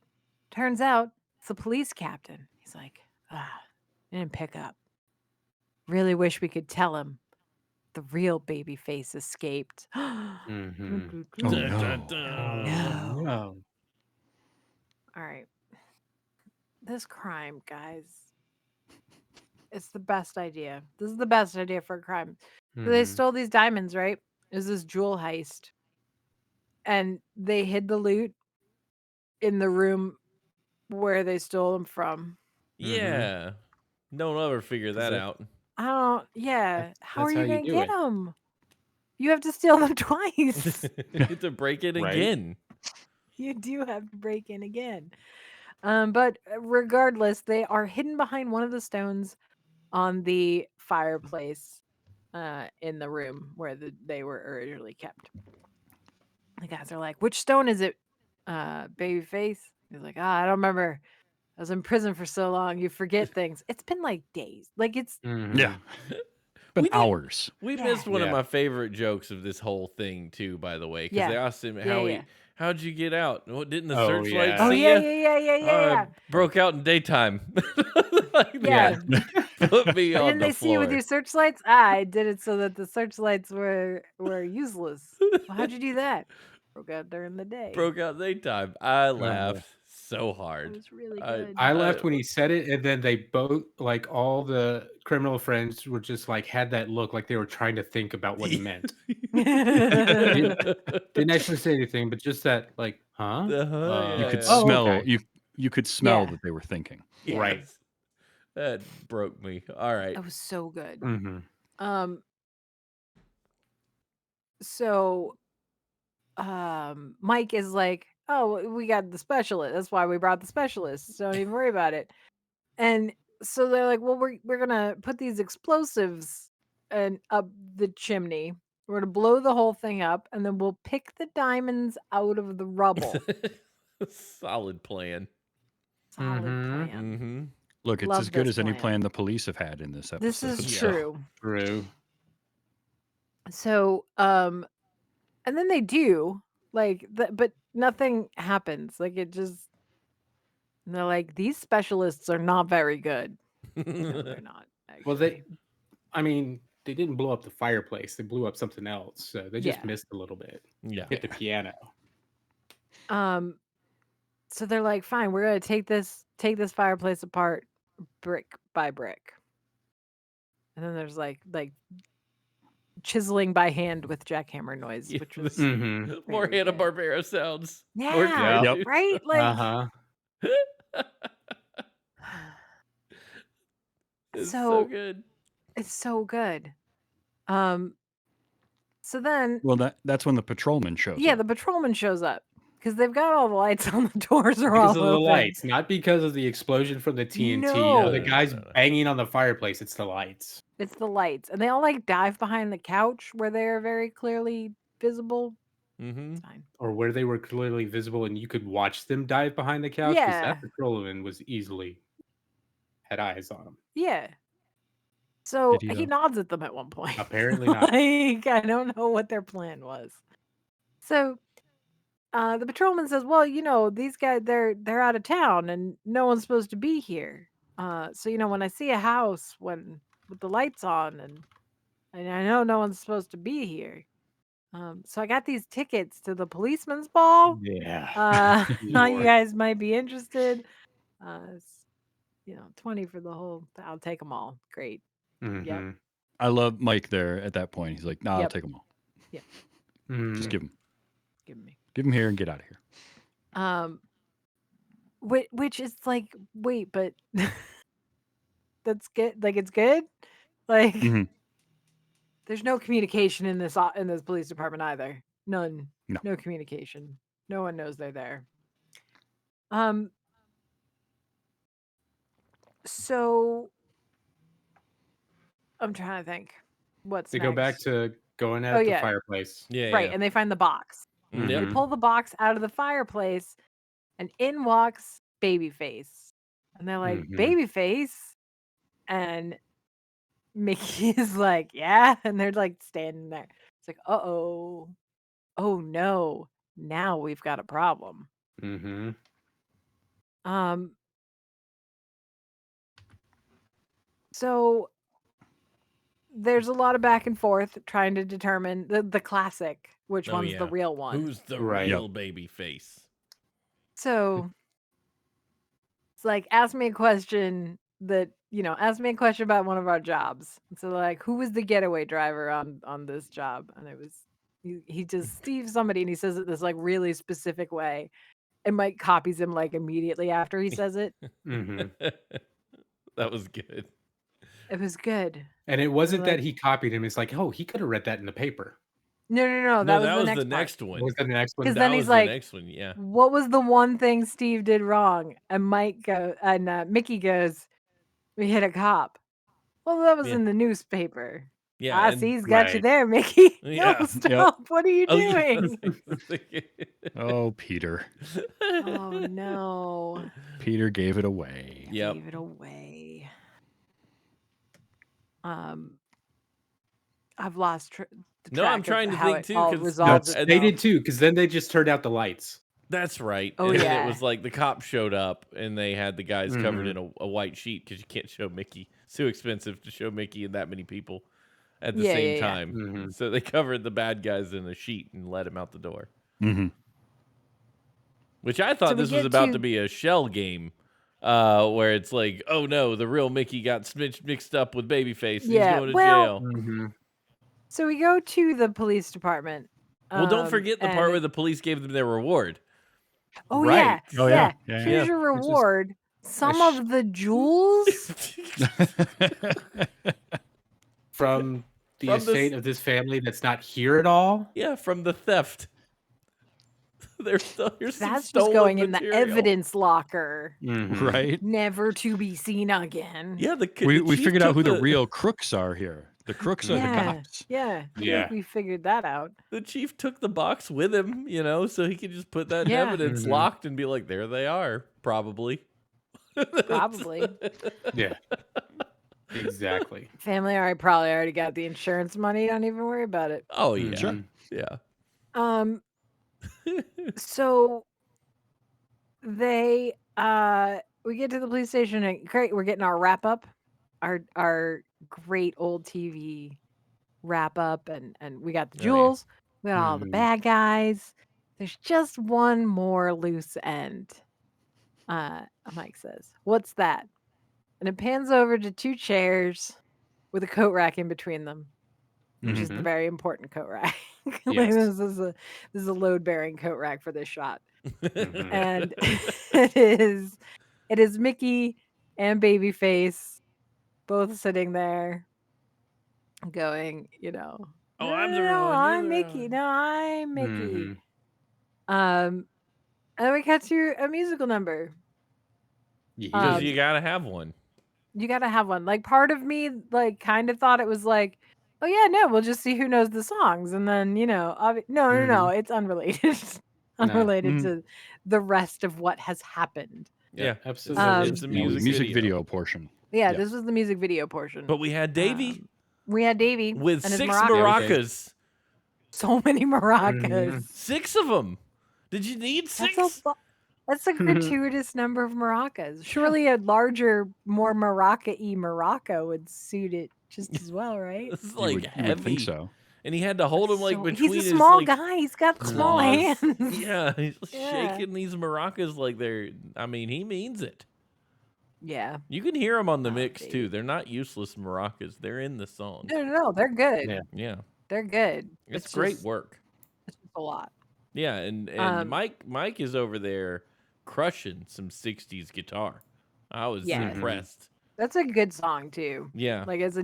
Turns out it's the police captain. He's like, didn't pick up. Really wish we could tell him the real baby face escaped. Mhm. Oh, Dun, no. dun, dun. No. No. All right. This crime, guys. It's the best idea. This is the best idea for a crime. So they Mhm. stole these diamonds, right? It was this jewel heist. And they hid the loot in the room where they stole them from. Yeah. Don't ever figure that that- out. I don't, yeah. That's- How are that's you how you going to do get it. them? You have to steal them twice. You have to break it Right. again. You do have to break in again. But regardless, they are hidden behind one of the stones on the fireplace in the room where they were originally kept. The guys are like, which stone is it, babyface? He's like, I don't remember. I was in prison for so long, you forget things. It's been like days. Like it's Mhm. Yeah. Been We did- hours. We Yeah. missed one of Yeah. my favorite jokes of this whole thing too, by the way, because Yeah. they asked him Yeah. how'd you get out? Well, didn't the Oh, searchlight yeah. Oh see yeah, ya? yeah. Broke out in daytime. Like, Yeah. put me on Didn't the they see you with floor. your searchlights? I did it so that the searchlights were useless. Well, how'd you do that? Broke out during the day. Broke out daytime. I Uh-huh. laughed so It hard. was really I- good. I laughed when he said it, and then they both, like all the criminal friends, were just like had that look, like they were trying to think about what he meant. Didn't actually say anything, but just that, like, huh? Uh-huh, You could yeah. Oh, smell okay. you could smell Yeah. that they were thinking. Right. Yes. That broke me. All right. That was so good. Mhm. So Mike is like, oh, we got the specialist. That's why we brought the specialist. So don't even worry about it. And so they're like, well, we're gonna put these explosives and up the chimney. We're gonna blow the whole thing up, and then we'll pick the diamonds out of the rubble. Solid plan. Solid Mhm. plan. Mm-hmm. Look, it's Love as good this as any plan. plan the police have had in this episode. This is Yeah. true. True. So, and then they do but nothing happens. Like it just, and they're like, these specialists are not very good. No, they're not. Well, Actually. I mean, they didn't blow up the fireplace. They blew up something else. So they just Yeah. missed a little bit. Yeah. Hit the piano. So they're like, fine, we're gonna take this fireplace apart brick by brick. And then there's like chiseling by hand with jackhammer noise, Yeah, which was Mhm. More very good. Hanna-Barbera sounds. More Yeah, great, Yep. right? Like Uh-huh. It's So- so good. it's so good. So then, Well, that's when the patrolman shows yeah, up. the patrolman shows up because they've got all the lights on the doors are Because all of the open. lights, not because of the explosion from the TNT No. or the No. guys banging on the fireplace. It's the lights. It's the lights, and they all like dive behind the couch where they're very clearly visible. Mm-hmm. It's fine. Or where they were clearly visible and you could watch them dive behind the couch. Because Yeah. that patrolman was easily had eyes on them. Yeah. So Did he, he though? nods at them at one point. Apparently not. Like, I don't know what their plan was. So the patrolman says, "Well, these guys they're out of town and no one's supposed to be here. So when I see a house with the lights on and I know no one's supposed to be here. So I got these tickets to the policeman's ball. Yeah. You Lord. guys might be interested. It's, 20 for the whole. I'll take them all. Great. Mhm. I love Mike there at that point. He's like, "Nah, I'll Yep. take them all. Mhm. Just give me. them here and get out of here." Which is like, wait, but that's good. Like, it's good. Like, Mhm. there's no communication in this police department either. None. No. Communication. No one knows they're there. So I'm trying to think. What's They next? go back to going at the fireplace. Yeah. right, Yeah. and they find the box. Mm, They Yep. Mhm. pull the box out of the fireplace, and in walks Babyface. And they're like, Mhm. Babyface? And Mickey is like, yeah. And they're like standing there. It's like, uh-oh. Oh no. Now we've got a problem. Mhm. So there's a lot of back and forth trying to determine the classic, which Oh, one's the yeah. real one. Who's the Right. real baby face? So it's like, ask me a question about one of our jobs. And so like, who was the getaway driver on this job? And it was he just Steve somebody, and he says it this like really specific way. And Mike copies him like immediately after he says it. Mhm. That was good. It was good. And it wasn't like- that he copied him. It's like, oh, he could have read that in the paper. No, No, that was that the was next the part. next one. Was that the next one? 'Cause That then was he's the like, next one. Yeah. What was the one thing Steve did wrong? And Mickey goes, we hit a cop. Well, that was Yeah. in the newspaper. Yeah. I and- see he's got you Right. there, Mickey. Yeah. No, stop. What are you Oh, yeah, doing? Oh, Peter. Oh no. Peter gave it away. Yep. Gave it away. I've lost the No, track I'm of trying to how think it too, all 'cause resolved that's- itself. They did too, because then they just turned out the lights. That's right. Oh, and then yeah. it was like the cops showed up and they had the guys covered Mhm. in a white sheet because you can't show Mickey. It's too expensive to show Mickey and that many people at the Yeah, same yeah. time. Mhm. So they covered the bad guys in a sheet and let him out the door. Mm-hmm. Which I thought So we this was get about to- to be a shell game, where it's like, oh no, the real Mickey got mixed up with Babyface. And Yeah, he's going to well- jail. Mhm. So we go to the police department. Well, don't forget the part and where the police gave them their reward. Oh Right. yeah. Oh, yeah. yeah. Here's Yeah. your Which is reward. Some sh- of the jewels. From the From the estate of this family that's not here at all. Yeah, from the theft. Here's some That's just stolen going in the material. evidence locker, Mhm. Right? never to be seen again. Yeah, the We chief figured out took who the real crooks are here. The crooks are the Yeah. cops. Yeah. I Yeah. think we figured that out. The chief took the box with him, so he could just put that in Yeah. evidence Mhm. locked and be like, there they are, probably. Probably. Yeah. Exactly. Family probably already got the insurance money. Don't even worry about it. Oh yeah, Mhm. yeah. So they we get to the police station and great, we're getting our wrap up, our great old TV wrap up, and we got the Oh, yeah. jewels, we got all the Mhm. bad guys. There's just one more loose end. Mike says, "What's that?" And it pans over to two chairs with a coat rack in between them, which is the Mhm. very important coat rack. Like, Yes. this is a load bearing coat rack for this shot. Mhm. And it is Mickey and Babyface both sitting there going, Oh, no, I'm no, the no, one. I'm you're the Mickey. one. No, I'm Mickey. Mhm. And then we cut to a musical number. Because Um, you gotta have one. You gotta have one. Like part of me, like, kind of thought it was like, oh yeah, no, we'll just see who knows the songs, and then no, it's unrelated, No. unrelated Mhm. to the rest of what has happened. Yeah, absolutely. It's a That was music, music video. video portion. Yeah, Yeah. this was the music video portion. But we had Davey We had Davey with and his 6 maracas. maracas. So many maracas. Mhm. 6 of them. Did you need 6? That's a gratuitous number of maracas. Surely a larger, more maraca-y maraca would suit it just as well, right? This is You like would heavy. think so. And he had to hold him like So- between he's a his small like, guy. He's got small claws. hands. Yeah, he's Yeah. shaking these maracas like they're. I mean, he means it. Yeah. You can hear them on the Oh, mix Davey. too. They're not useless maracas. They're in the song. No, they're good. Yeah. Yeah, They're good. it's great just- work. It's just a lot. Yeah, and Mike is over there crushing some '60s guitar. I was Yeah. impressed. That's a good song too. Yeah, Like it's a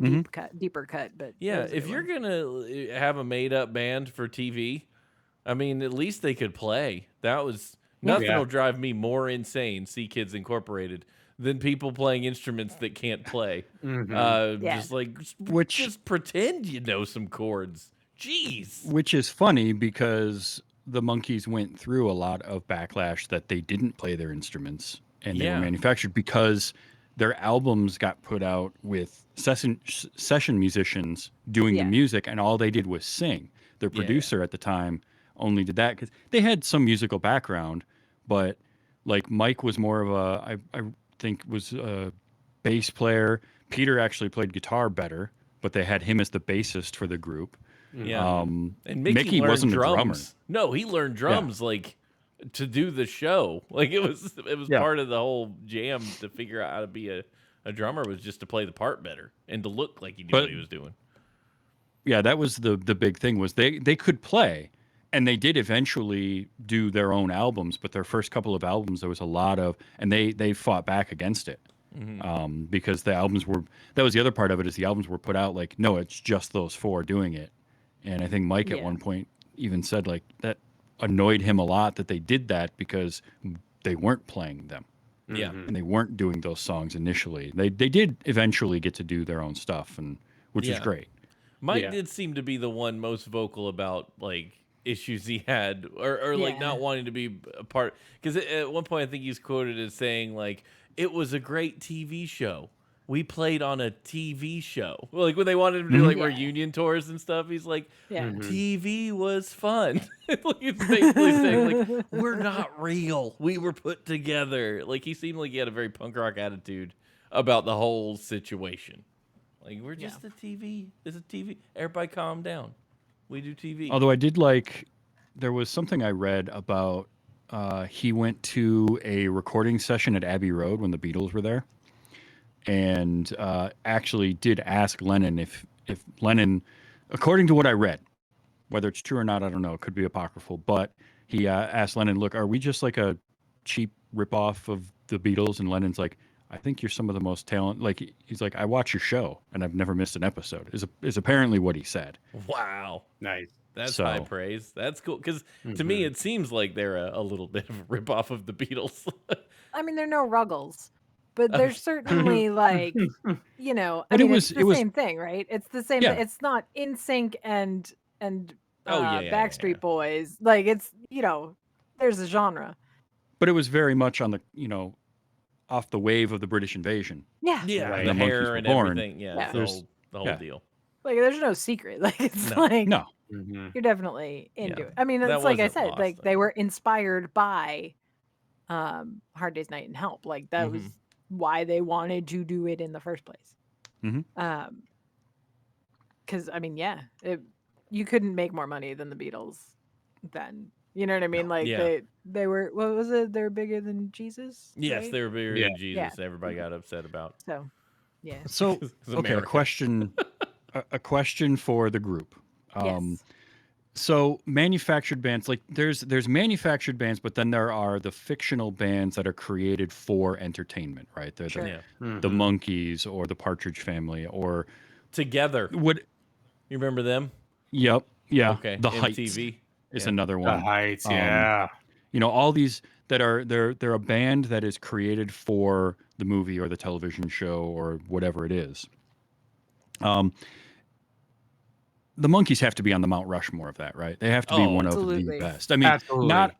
deeper cut, but yeah. that was a If good you're one. gonna have a made up band for TV, I mean, at least they could play. That was nothing Yeah. will drive me more insane. See Kids Incorporated than people playing instruments that can't play. Mhm. Yeah. Just like Which- just pretend you know some chords. Jeez. Which is funny because the Monkees went through a lot of backlash that they didn't play their instruments and they Yeah. were manufactured because their albums got put out with session musicians doing Yeah. the music, and all they did was sing. Their Yeah. producer at the time only did that because they had some musical background, but like Mike was more of a, I think was a bass player. Peter actually played guitar better, but they had him as the bassist for the group. Yeah. And And Mickey learned wasn't drums. a drummer. No, he learned drums like to do the show. Like it was Yeah. part of the whole jam to figure out how to be a drummer was just to play the part better and to look like he knew what he was doing. Yeah, that was the big thing was they could play, and they did eventually do their own albums, but their first couple of albums there was a lot of, and they fought back against it. Because the albums were, that was the other part of it, is the albums were put out like, no, it's just those four doing it. And I think Mike at Yeah. one point even said like that annoyed him a lot that they did that because they weren't playing them Yeah. Mhm. and they weren't doing those songs initially. They did eventually get to do their own stuff, and which is Yeah. great. Mike Yeah. did seem to be the one most vocal about like issues he had or like Yeah. not wanting to be a part, because at one point I think he's quoted as saying like it was a great TV show. We played on a TV show. Like when they wanted him to do like Yeah. reunion tours and stuff, he's like, Yeah. Mhm. TV was fun. Like he's basically saying like we're not real. We were put together. Like he seemed like he had a very punk rock attitude about the whole situation. Like we're just a TV. It's a TV. Everybody calm down. We do TV. Although I did like, there was something I read about he went to a recording session at Abbey Road when the Beatles were there, and actually did ask Lennon if Lennon, according to what I read, whether it's true or not, I don't know, it could be apocryphal, but he asked Lennon, look, are we just like a cheap ripoff of the Beatles? And Lennon's like, I think you're some of the most talent. Like he's like, I watch your show and I've never missed an episode. Is apparently what he said. Wow. Nice. That's high So- praise. That's cool. Because to me, it seems like they're a little bit of a ripoff of the Beatles. I mean, they're no Ruggles, but they're certainly like, you know, I But it mean, was- it's it the was- same thing, right? It's the same. Yeah. It's not NSYNC and Oh, yeah, Backstreet yeah. Boys. Like it's, you know, there's a genre. But it was very much on the, off the wave of the British invasion. Yeah. Yeah, Right. the The Monkees hair were and born. everything. Yeah, Yeah. the whole Yeah. deal. Like there's no secret. Like it's No. like No, Mhm. you're definitely into Yeah. it. I mean, That it's like I wasn't said, lost, like though. they were inspired by Hard Day's Night and Help. Like that was why they wanted to do it in the first place. Mhm. Because I mean, yeah, you couldn't make more money than the Beatles then. You know what I mean? Like Yeah. they were, what was it? They're bigger than Jesus. Yes, right? they were bigger Yeah. than Jesus. Everybody got upset about. So, yeah. so It's okay, America. a question for the group. Yes. So manufactured bands, like there's manufactured bands, but then there are the fictional bands that are created for entertainment, right? They're Sure. Yeah. the Monkees or the Partridge Family or Together. what? You remember them? Yep. Yeah. Okay, The Heights MTV. is Yeah. another The one. Heights, Um, yeah. all these that are they're a band that is created for the movie or the television show or whatever it is. Um, the Monkees have to be on the Mount Rushmore of that, right? They have to be Oh, one of the Absolutely. best. I mean, Absolutely. not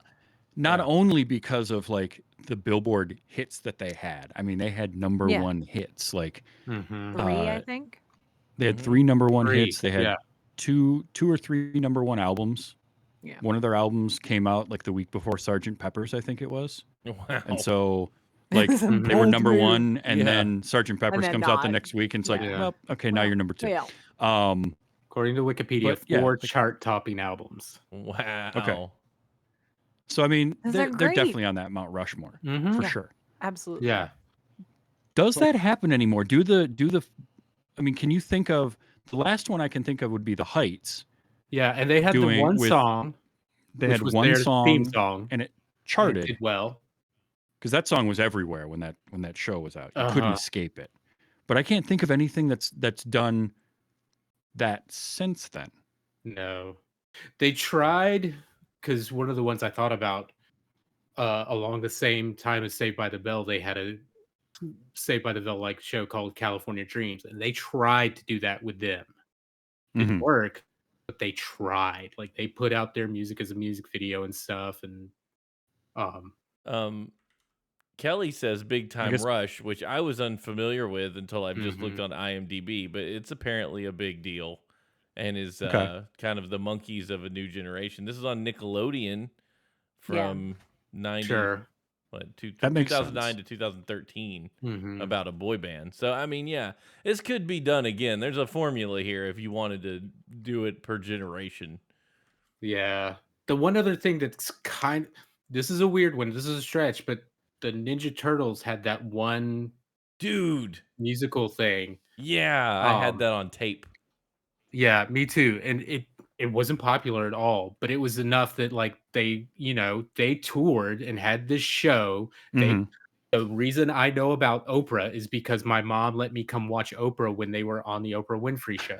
Yeah. only because of like the Billboard hits that they had. I mean, they had number Yeah. one hits. Like Mm-hmm. 3, I uh, think. they had Mhm. 3 number one 3, hits. They had yeah. two or three number one albums. Yeah. One of their albums came out like the week before Sergeant Pepper's, I think it was. Wow. And so like Some they were bold number move. one, and Yeah. then Sergeant Pepper's then comes out the not. next week, and it's like, Yeah. well, okay, now Well, you're number 2. well, Um, According to Wikipedia, But, yeah, 4 like- chart-topping albums. Wow. so I mean, 'Cause they're they're great. definitely on that Mount Rushmore Mm-hmm. for Yeah. sure. absolutely. Yeah. Does that happen anymore? Do the? I mean, can you think of the last one I can think of would be the Heights. Yeah, and they had the Doing one with- song, They which had was one their theme song, song, and it and it charted did well. because that song was everywhere when that show was out. You couldn't Uh-huh. escape it. But I can't think of anything that's done that since then. No. They tried, because one of the ones I thought about along the same time as Saved by the Bell, they had a Saved by the Bell like show called California Dreams, and they tried to do that with them. Didn't Mhm. work, but they tried. Like they put out their music as a music video and stuff, and Kelly says Big Time guess- Rush, which I was unfamiliar with until I've just Mm-hmm. looked on IMDb, but it's apparently a big deal and is Okay. kind of the Monkees of a new generation. This is on Nickelodeon Yeah. from 90, sure. That makes 2009 sense. to 2013 Mm-hmm. about a boy band. So, I mean, yeah, this could be done again. There's a formula here if you wanted to do it per generation. Yeah. The one other thing that's this is a weird one. This is a stretch, but the Ninja Turtles had that one Dude, musical thing. yeah, I had that on tape. Yeah, me too. And it wasn't popular at all, but it was enough that like they toured and had this show. Mhm. The reason I know about Oprah is because my mom let me come watch Oprah when they were on the Oprah Winfrey show.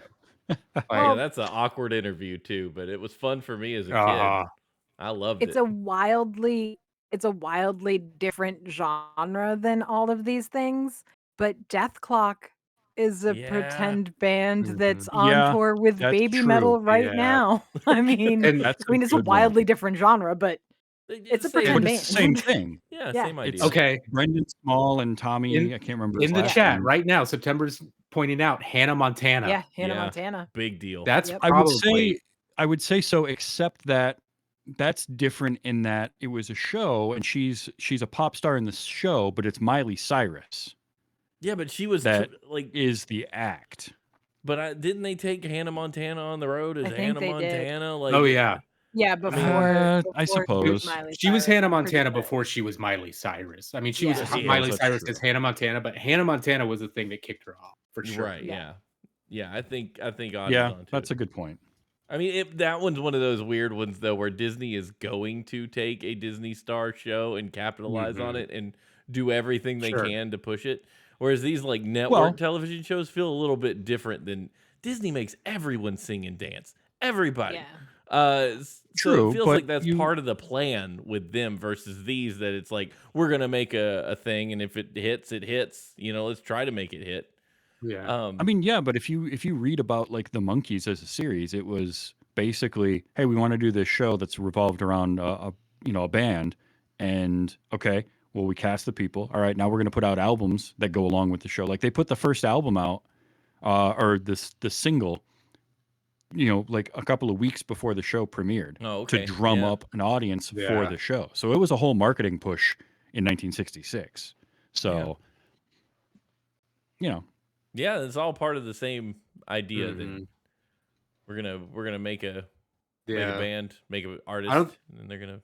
Yeah, that's an awkward interview too, but it was fun for me as a Uh-huh. kid. I loved It's it. a wildly different genre than all of these things, but Death Clock is a Yeah. pretend band that's Mhm. on Yeah, tour with that's baby true. metal right Yeah. now. I mean, And That's it's a good wildly one. different genre, but it's a Same- pretend But band. it's the same thing. Yeah, Yeah. same idea. It's okay, Brendan Small and Tommy. In- I can't remember in his the last chat name. right now, September's pointing out Hannah Montana. Yeah, Hannah Yeah. Montana. Big deal. That's Yep. probably I would say so, except that that's different in that it was a show and she's a pop star in the show, but it's Miley Cyrus Yeah, but she was that like, is the act. but didn't they take Hannah Montana on the road as I think Hannah they did. Montana? Like, Oh yeah. Yeah, before, I before she was suppose. Miley She was Cyrus, Hannah I'm pretty Montana sure. before she was Miley Cyrus. I mean, she Yeah. was I suppose Miley that's Cyrus true. as Hannah Montana, but Hannah Montana was the thing that kicked her off for sure. right? Yeah. Yeah. I think Audie's Yeah, on to that's it. a good point. I mean, that one's one of those weird ones though, where Disney is going to take a Disney Star show and capitalize on Mhm. it and do everything they Sure. can to push it. Whereas these like network Well- television shows feel a little bit different than Disney makes everyone sing and dance. Everybody. Yeah. So True, it feels but like that's you- part of the plan with them versus these, that it's like, we're gonna make a thing, and if it hits, it hits. Let's try to make it hit. Yeah. I mean, yeah, but if you read about like the Monkees as a series, it was basically, hey, we want to do this show that's revolved around a band, and okay, well, we cast the people. All right, now we're going to put out albums that go along with the show. Like they put the first album out, or the single, like a couple of weeks before the show premiered Oh, okay. to drum Yeah. up an audience for Yeah. the show. So it was a whole marketing push in 1966. So, Yeah, it's all part of the same idea that Mhm. we're gonna make a Yeah. band, make an artist, don't- and then they're gonna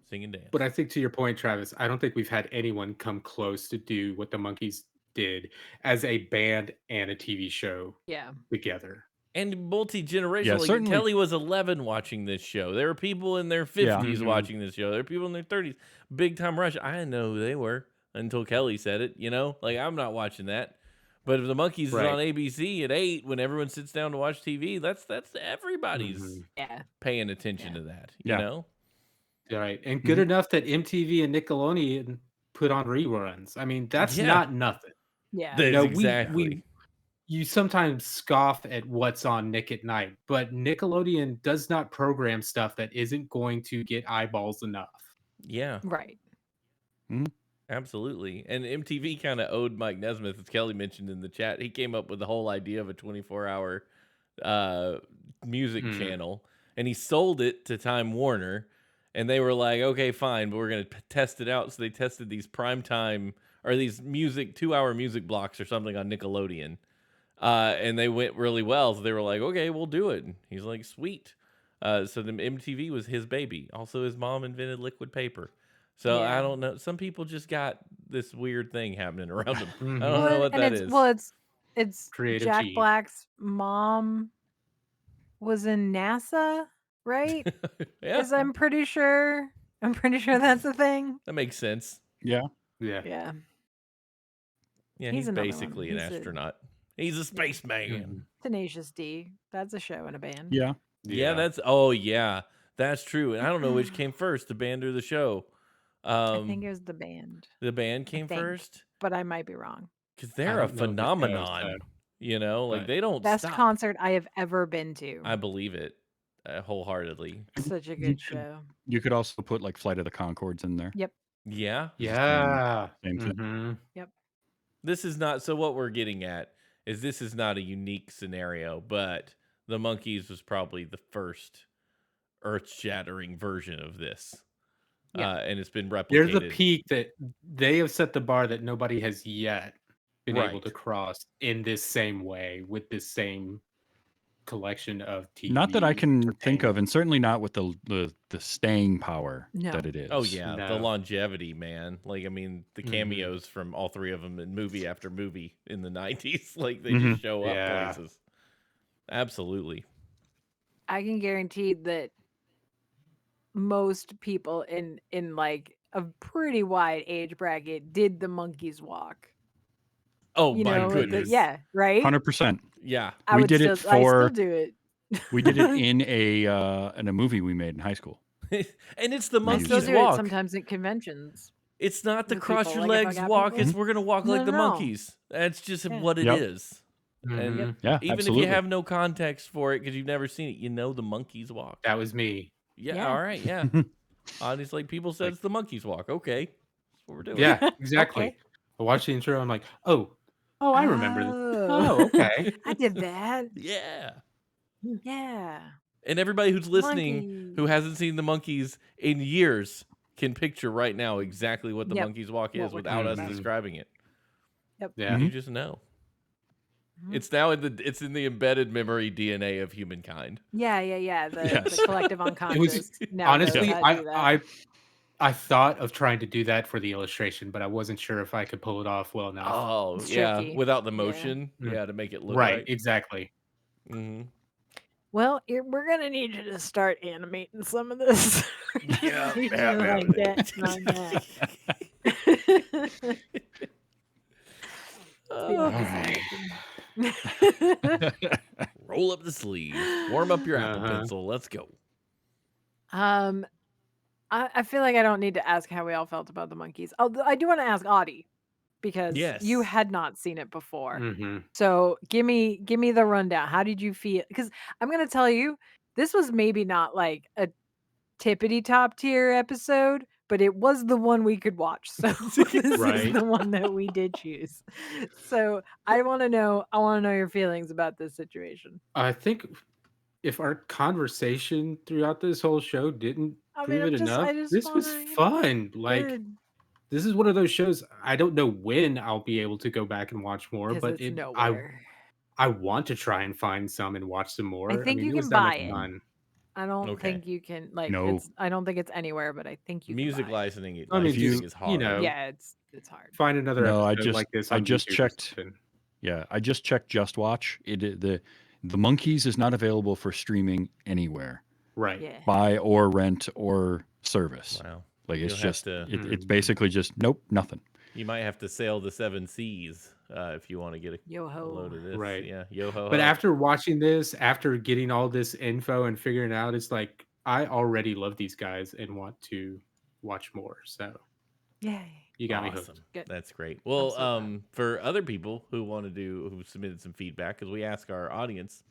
sing and dance. But I think to your point, Travis, I don't think we've had anyone come close to do what the Monkees did as a band and a TV show Yeah. together. And multi-generational. Yeah, Like certainly. Kelly was 11 watching this show. There were people in their 50s Mhm. watching this show. There were people in their 30s. Big Time Rush. I didn't know who they were until Kelly said it. Like, I'm not watching that. But if the Monkees is Right. on ABC at 8 when everyone sits down to watch TV, that's everybody's Mhm. Yeah. paying attention Yeah. to that, Yeah. you know? Right, and good enough that MTV and Nickelodeon put on reruns. I mean, that's Yeah. not nothing. Yeah. That's No, exactly. you sometimes scoff at what's on Nick at Night, but Nickelodeon does not program stuff that isn't going to get eyeballs enough. Yeah, Right. absolutely. And MTV kind of owed Mike Nesmith, as Kelly mentioned in the chat. He came up with the whole idea of a 24-hour music Mm. channel, and he sold it to Time Warner. And they were like, okay, fine, but we're going to test it out. So they tested these primetime or these 2-hour music blocks or something on Nickelodeon. And they went really well. So they were like, okay, we'll do it. And he's like, sweet. So the MTV was his baby. Also, his mom invented liquid paper. So I Yeah. don't know. Some people just got this weird thing happening around them. I Mhm. don't know what that it's is. it's Creative Jack G. Black's mom was in NASA, right? Yeah, Because I'm pretty sure that's a thing. that makes sense. Yeah. Yeah. Yeah. Yeah, He's he's another one. basically an He's a- astronaut. He's a spaceman. Mhm. Tenacious D. That's a show and a band. Yeah. Yeah, that's true. And I don't know which came first, the band or the show. I think it was the band, The band came think. first but I might be wrong. because I they're a don't know the show, phenomenon. so- You know, like but- they don't Best stop. concert I have ever been to. I believe it wholeheartedly. Such a You good could- show. You could also put like Flight of the Concords in there. Yep. Yeah, Yeah. Same thing. Mhm. this is not. So what we're getting at is this is not a unique scenario, but the Monkees was probably the first earth-shattering version of this. Yeah. And it's been replicated. They're the peak that they have set the bar that nobody has yet been able Right. to cross in this same way with this same collection of TV. Not that I can think of, entertainment. and certainly not with the staying power No. that it is. Oh yeah, the No. longevity, man. Like I mean, the Mhm. cameos from all three of them in movie after movie in the 90s. Like they Mhm. just show up Yeah. places. Absolutely. I can guarantee that most people in like a pretty wide age bracket did the Monkees walk. Oh You my know, goodness. yeah, right. 100%. Yeah. I We would did it still, I still for- do it. We did it in a movie we made in high school. And it's the I Monkees still Monkees do it walk. sometimes at conventions. It's not the with cross people, your like, if I legs got walk. people. It's we're gonna walk like the No. Monkees. That's just Yeah. what it Yep. is. And Mhm. Yeah, even absolutely. if you have no context for it because you've never seen it, you know the Monkees walk. That was me. Yeah. Yeah. All right. Yeah. Honestly, like people said it's the Monkees walk. Okay. That's what we're doing. Yeah, exactly. Okay. I watched the intro. I'm like, oh, I remember this. Oh, okay. I did that. Yeah. Yeah. And everybody who's listening Monkees. who hasn't seen the Monkees in years can picture right now exactly what the Yep. Monkees walk What is we're without us talking about. describing it. Yeah. You just know. Mhm. It's now in the embedded memory DNA of humankind. Yeah. The, Yes. the collective unconscious. now knows Honestly, how to do that. I thought of trying to do that for the illustration, but I wasn't sure if I could pull it off well enough. Oh, It's yeah. tricky. Without the Yeah. motion. Mm. Yeah, to make it look Right, right. exactly. hmm Well, we're gonna need you to start animating some of this. Yeah, You're yeah, like yeah. that, like Oh, that. roll up the sleeves. Warm up your Apple Uh-huh. Pencil. Let's go. I feel like I don't need to ask how we all felt about the Monkees. Although I do want to ask Audie because you Yes. had not seen it before. hmm So give me the rundown. How did you feel? Because I'm gonna tell you, this was maybe not like a tippity top tier episode, but it was the one we could watch. So this is Right. the one that we did choose. So I want to know your feelings about this situation. I think if our conversation throughout this whole show didn't I prove it enough, this was wanna, fun. Like, good, this is one of those shows. I don't know when I'll be able to go back and watch more, 'cause but it's nowhere. I want to try and find some and watch some more. think mean, you it was can that buy much it. fun. I don't Okay. think you can like. No. I don't think it's anywhere, but I think you Music can buy it. licensing I mean, licensing just, is you hard. know, Yeah, it's hard. Find another No, episode like this. I on just YouTube or checked. something. Yeah, I just checked Just Watch. The Monkees is not available for streaming anywhere, Right. Yeah. buy or rent or service. Wow. Like it's You'll have just to- it's basically just nope, nothing. You might have to sail the 7 seas if you want to get a Yo load ho. of this. Right. Yeah, yo ho. But ho. after watching this, after getting all this info and figuring out, it's like I already love these guys and want to watch more. So Yay. you got me hooked. Awesome. Good. That's great. Well, so glad. for other people who who submitted some feedback, because we ask our audience,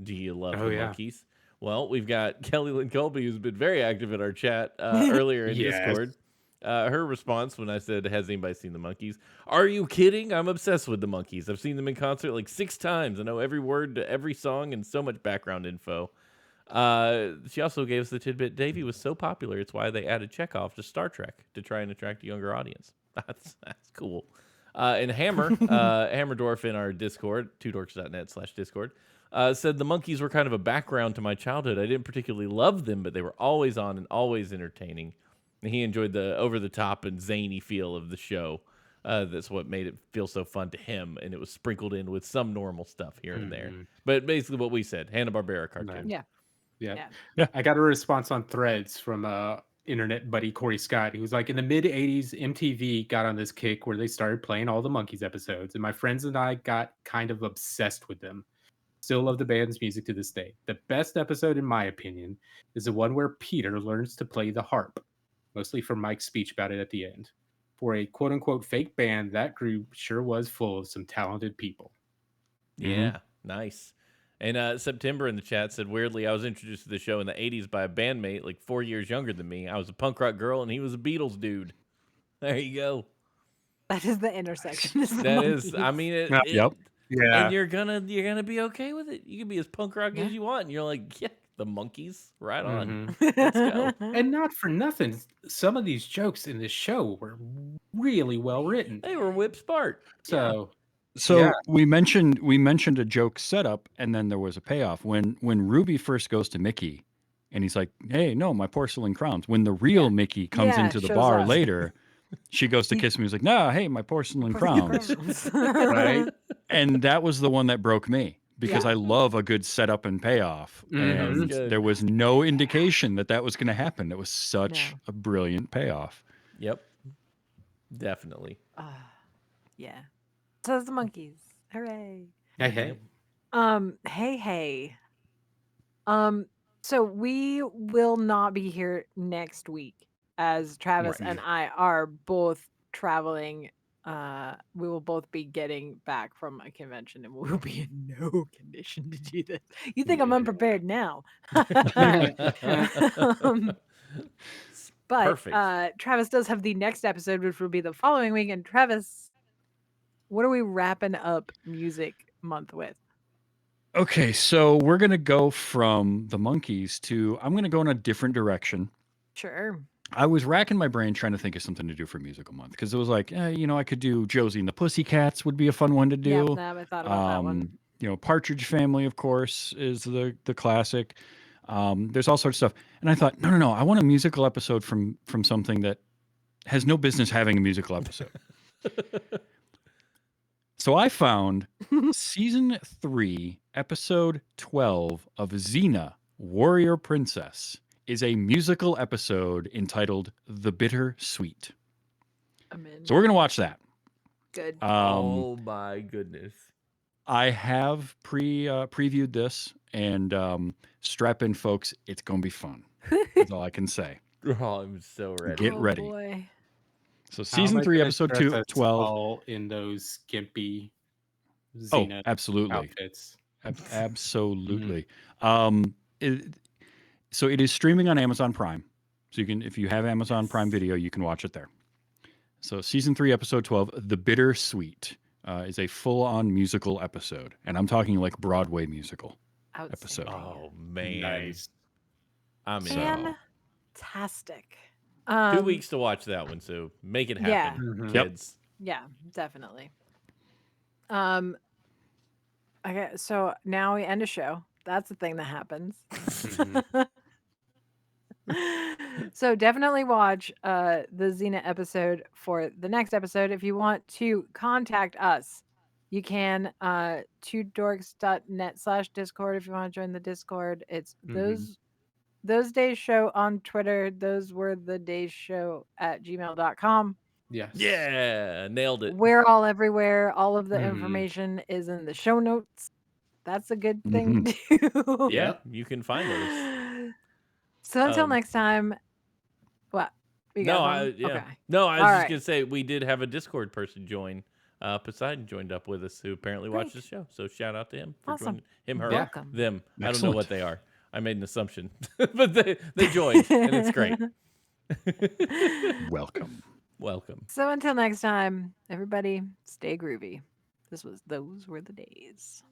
do you love Oh, the yeah. Monkees? Well, we've got Kelly Lynn Colby, who's been very active in our chat earlier in Yes. Discord. Her response when I said, "Has anybody seen the Monkees?" Are you kidding? I'm obsessed with the Monkees. I've seen them in concert like 6 times. I know every word to every song and so much background info. She also gave us the tidbit. Davey was so popular, it's why they added Chekhov to Star Trek to try and attract a younger audience. That's cool. And Hammer, Hammerdorf in our Discord, twodorks.net/Discord, said the Monkees were kind of a background to my childhood. I didn't particularly love them, but they were always on and always entertaining. And he enjoyed the over-the-top and zany feel of the show. That's what made it feel so fun to him, and it was sprinkled in with some normal stuff here and there. Mhm. But basically what we said, Hanna-Barbera cartoon. Yeah. Yeah. Yeah. I got a response on Threads from internet buddy Corey Scott. He was like, in the mid 80s, MTV got on this kick where they started playing all the Monkees episodes, and my friends and I got kind of obsessed with them. Still love the band's music to this day. The best episode, in my opinion, is the one where Peter learns to play the harp, mostly from Mike's speech about it at the end. For a quote unquote fake band, that group sure was full of some talented people. Yeah, nice. And September in the chat said, weirdly, I was introduced to the show in the 80s by a bandmate like 4 years younger than me. I was a punk rock girl, and he was a Beatles dude. There you go. That is the intersection. Is the That is, Monkees. I mean, Yep. Yeah. and you're gonna be okay with it. You can be as punk rock Yeah. as you want, and you're like, yeah, the Monkees, right on. Mhm. Let's go. And not for nothing, some of these jokes in this show were really well written. They were whip smart. So So Yeah. we mentioned a joke setup, and then there was a payoff. When Ruby first goes to Mickey, and he's like, "Hey, no, my porcelain crowns." When the real Mickey comes Yeah, into the shows bar up. later, she goes to kiss him. He's like, "Nah, hey, my porcelain crowns." Right. And that was the one that broke me because Yeah. I love a good setup and payoff, Mhm. and Good. there was no indication that was going to happen. It was such No. a brilliant payoff. Yep, definitely. Yeah. So it's the Monkees. Hooray. Hey. Hey. So we will not be here next week as Travis Right. and I are both traveling. We will both be getting back from a convention and we'll be in no condition to do this. You think I'm Yeah. unprepared now? Um, but Perfect. Travis does have the next episode, which will be the following week. And Travis, what are we wrapping up Music Month with? Okay, so we're going to go from the Monkees to, I'm going to go in a different direction. Sure. I was racking my brain trying to think of something to do for Musical Month because it was like, I could do Josie and the Pussycats would be a fun one to do. Yeah, I thought about that one. Partridge Family, of course, is the classic. There's all sorts of stuff, and I thought, no, I want a musical episode from something that has no business having a musical episode. So I found season 3, episode 12 of Xena, Warrior Princess, is a musical episode entitled "The Bitter Sweet." I'm in. So we're gonna watch that. Good. Oh my goodness. I have previewed this, and strap in, folks. It's gonna be fun. That's all I can say. Oh, I'm so ready. Get ready. Boy. So How am season I 3, gonna episode dress 2, us 12. all in those skimpy Oh, Xena absolutely, outfits. absolutely. So it is streaming on Amazon Prime. So you can, if you have Amazon Prime Video, you can watch it there. So season 3, episode 12, "The Bitter Sweet," is a full-on musical episode, and I'm talking like Broadway musical episode. Oh man. Nice. I'm So- in. Fantastic. 2 weeks to watch that one, so make it Yeah. happen, Mhm. Yep. kids. Yeah, definitely. Okay, so now we end a show. That's the thing that happens. So definitely watch the Xena episode for the next episode. If you want to contact us, you can twodorks.net/Discord if you want to join the Discord. It's those days show on Twitter. Those were the days show at gmail.com. Yes. Yeah, nailed it. We're all everywhere. All of the Mhm. information is in the show notes. That's a good thing to do. Yeah, Yep. you can find those. So until Um, next time, what? You No, got one? yeah. Okay. No, I was All just right. gonna say we did have a Discord person join. Poseidon joined up with us, who apparently watched the Great. show. So shout out to him for Awesome. joining. Him, her, Welcome. them. I don't know Excellent. what they are. I made an assumption, but they joined, and it's great. Welcome. Welcome. So until next time, everybody, stay groovy. Those were the days.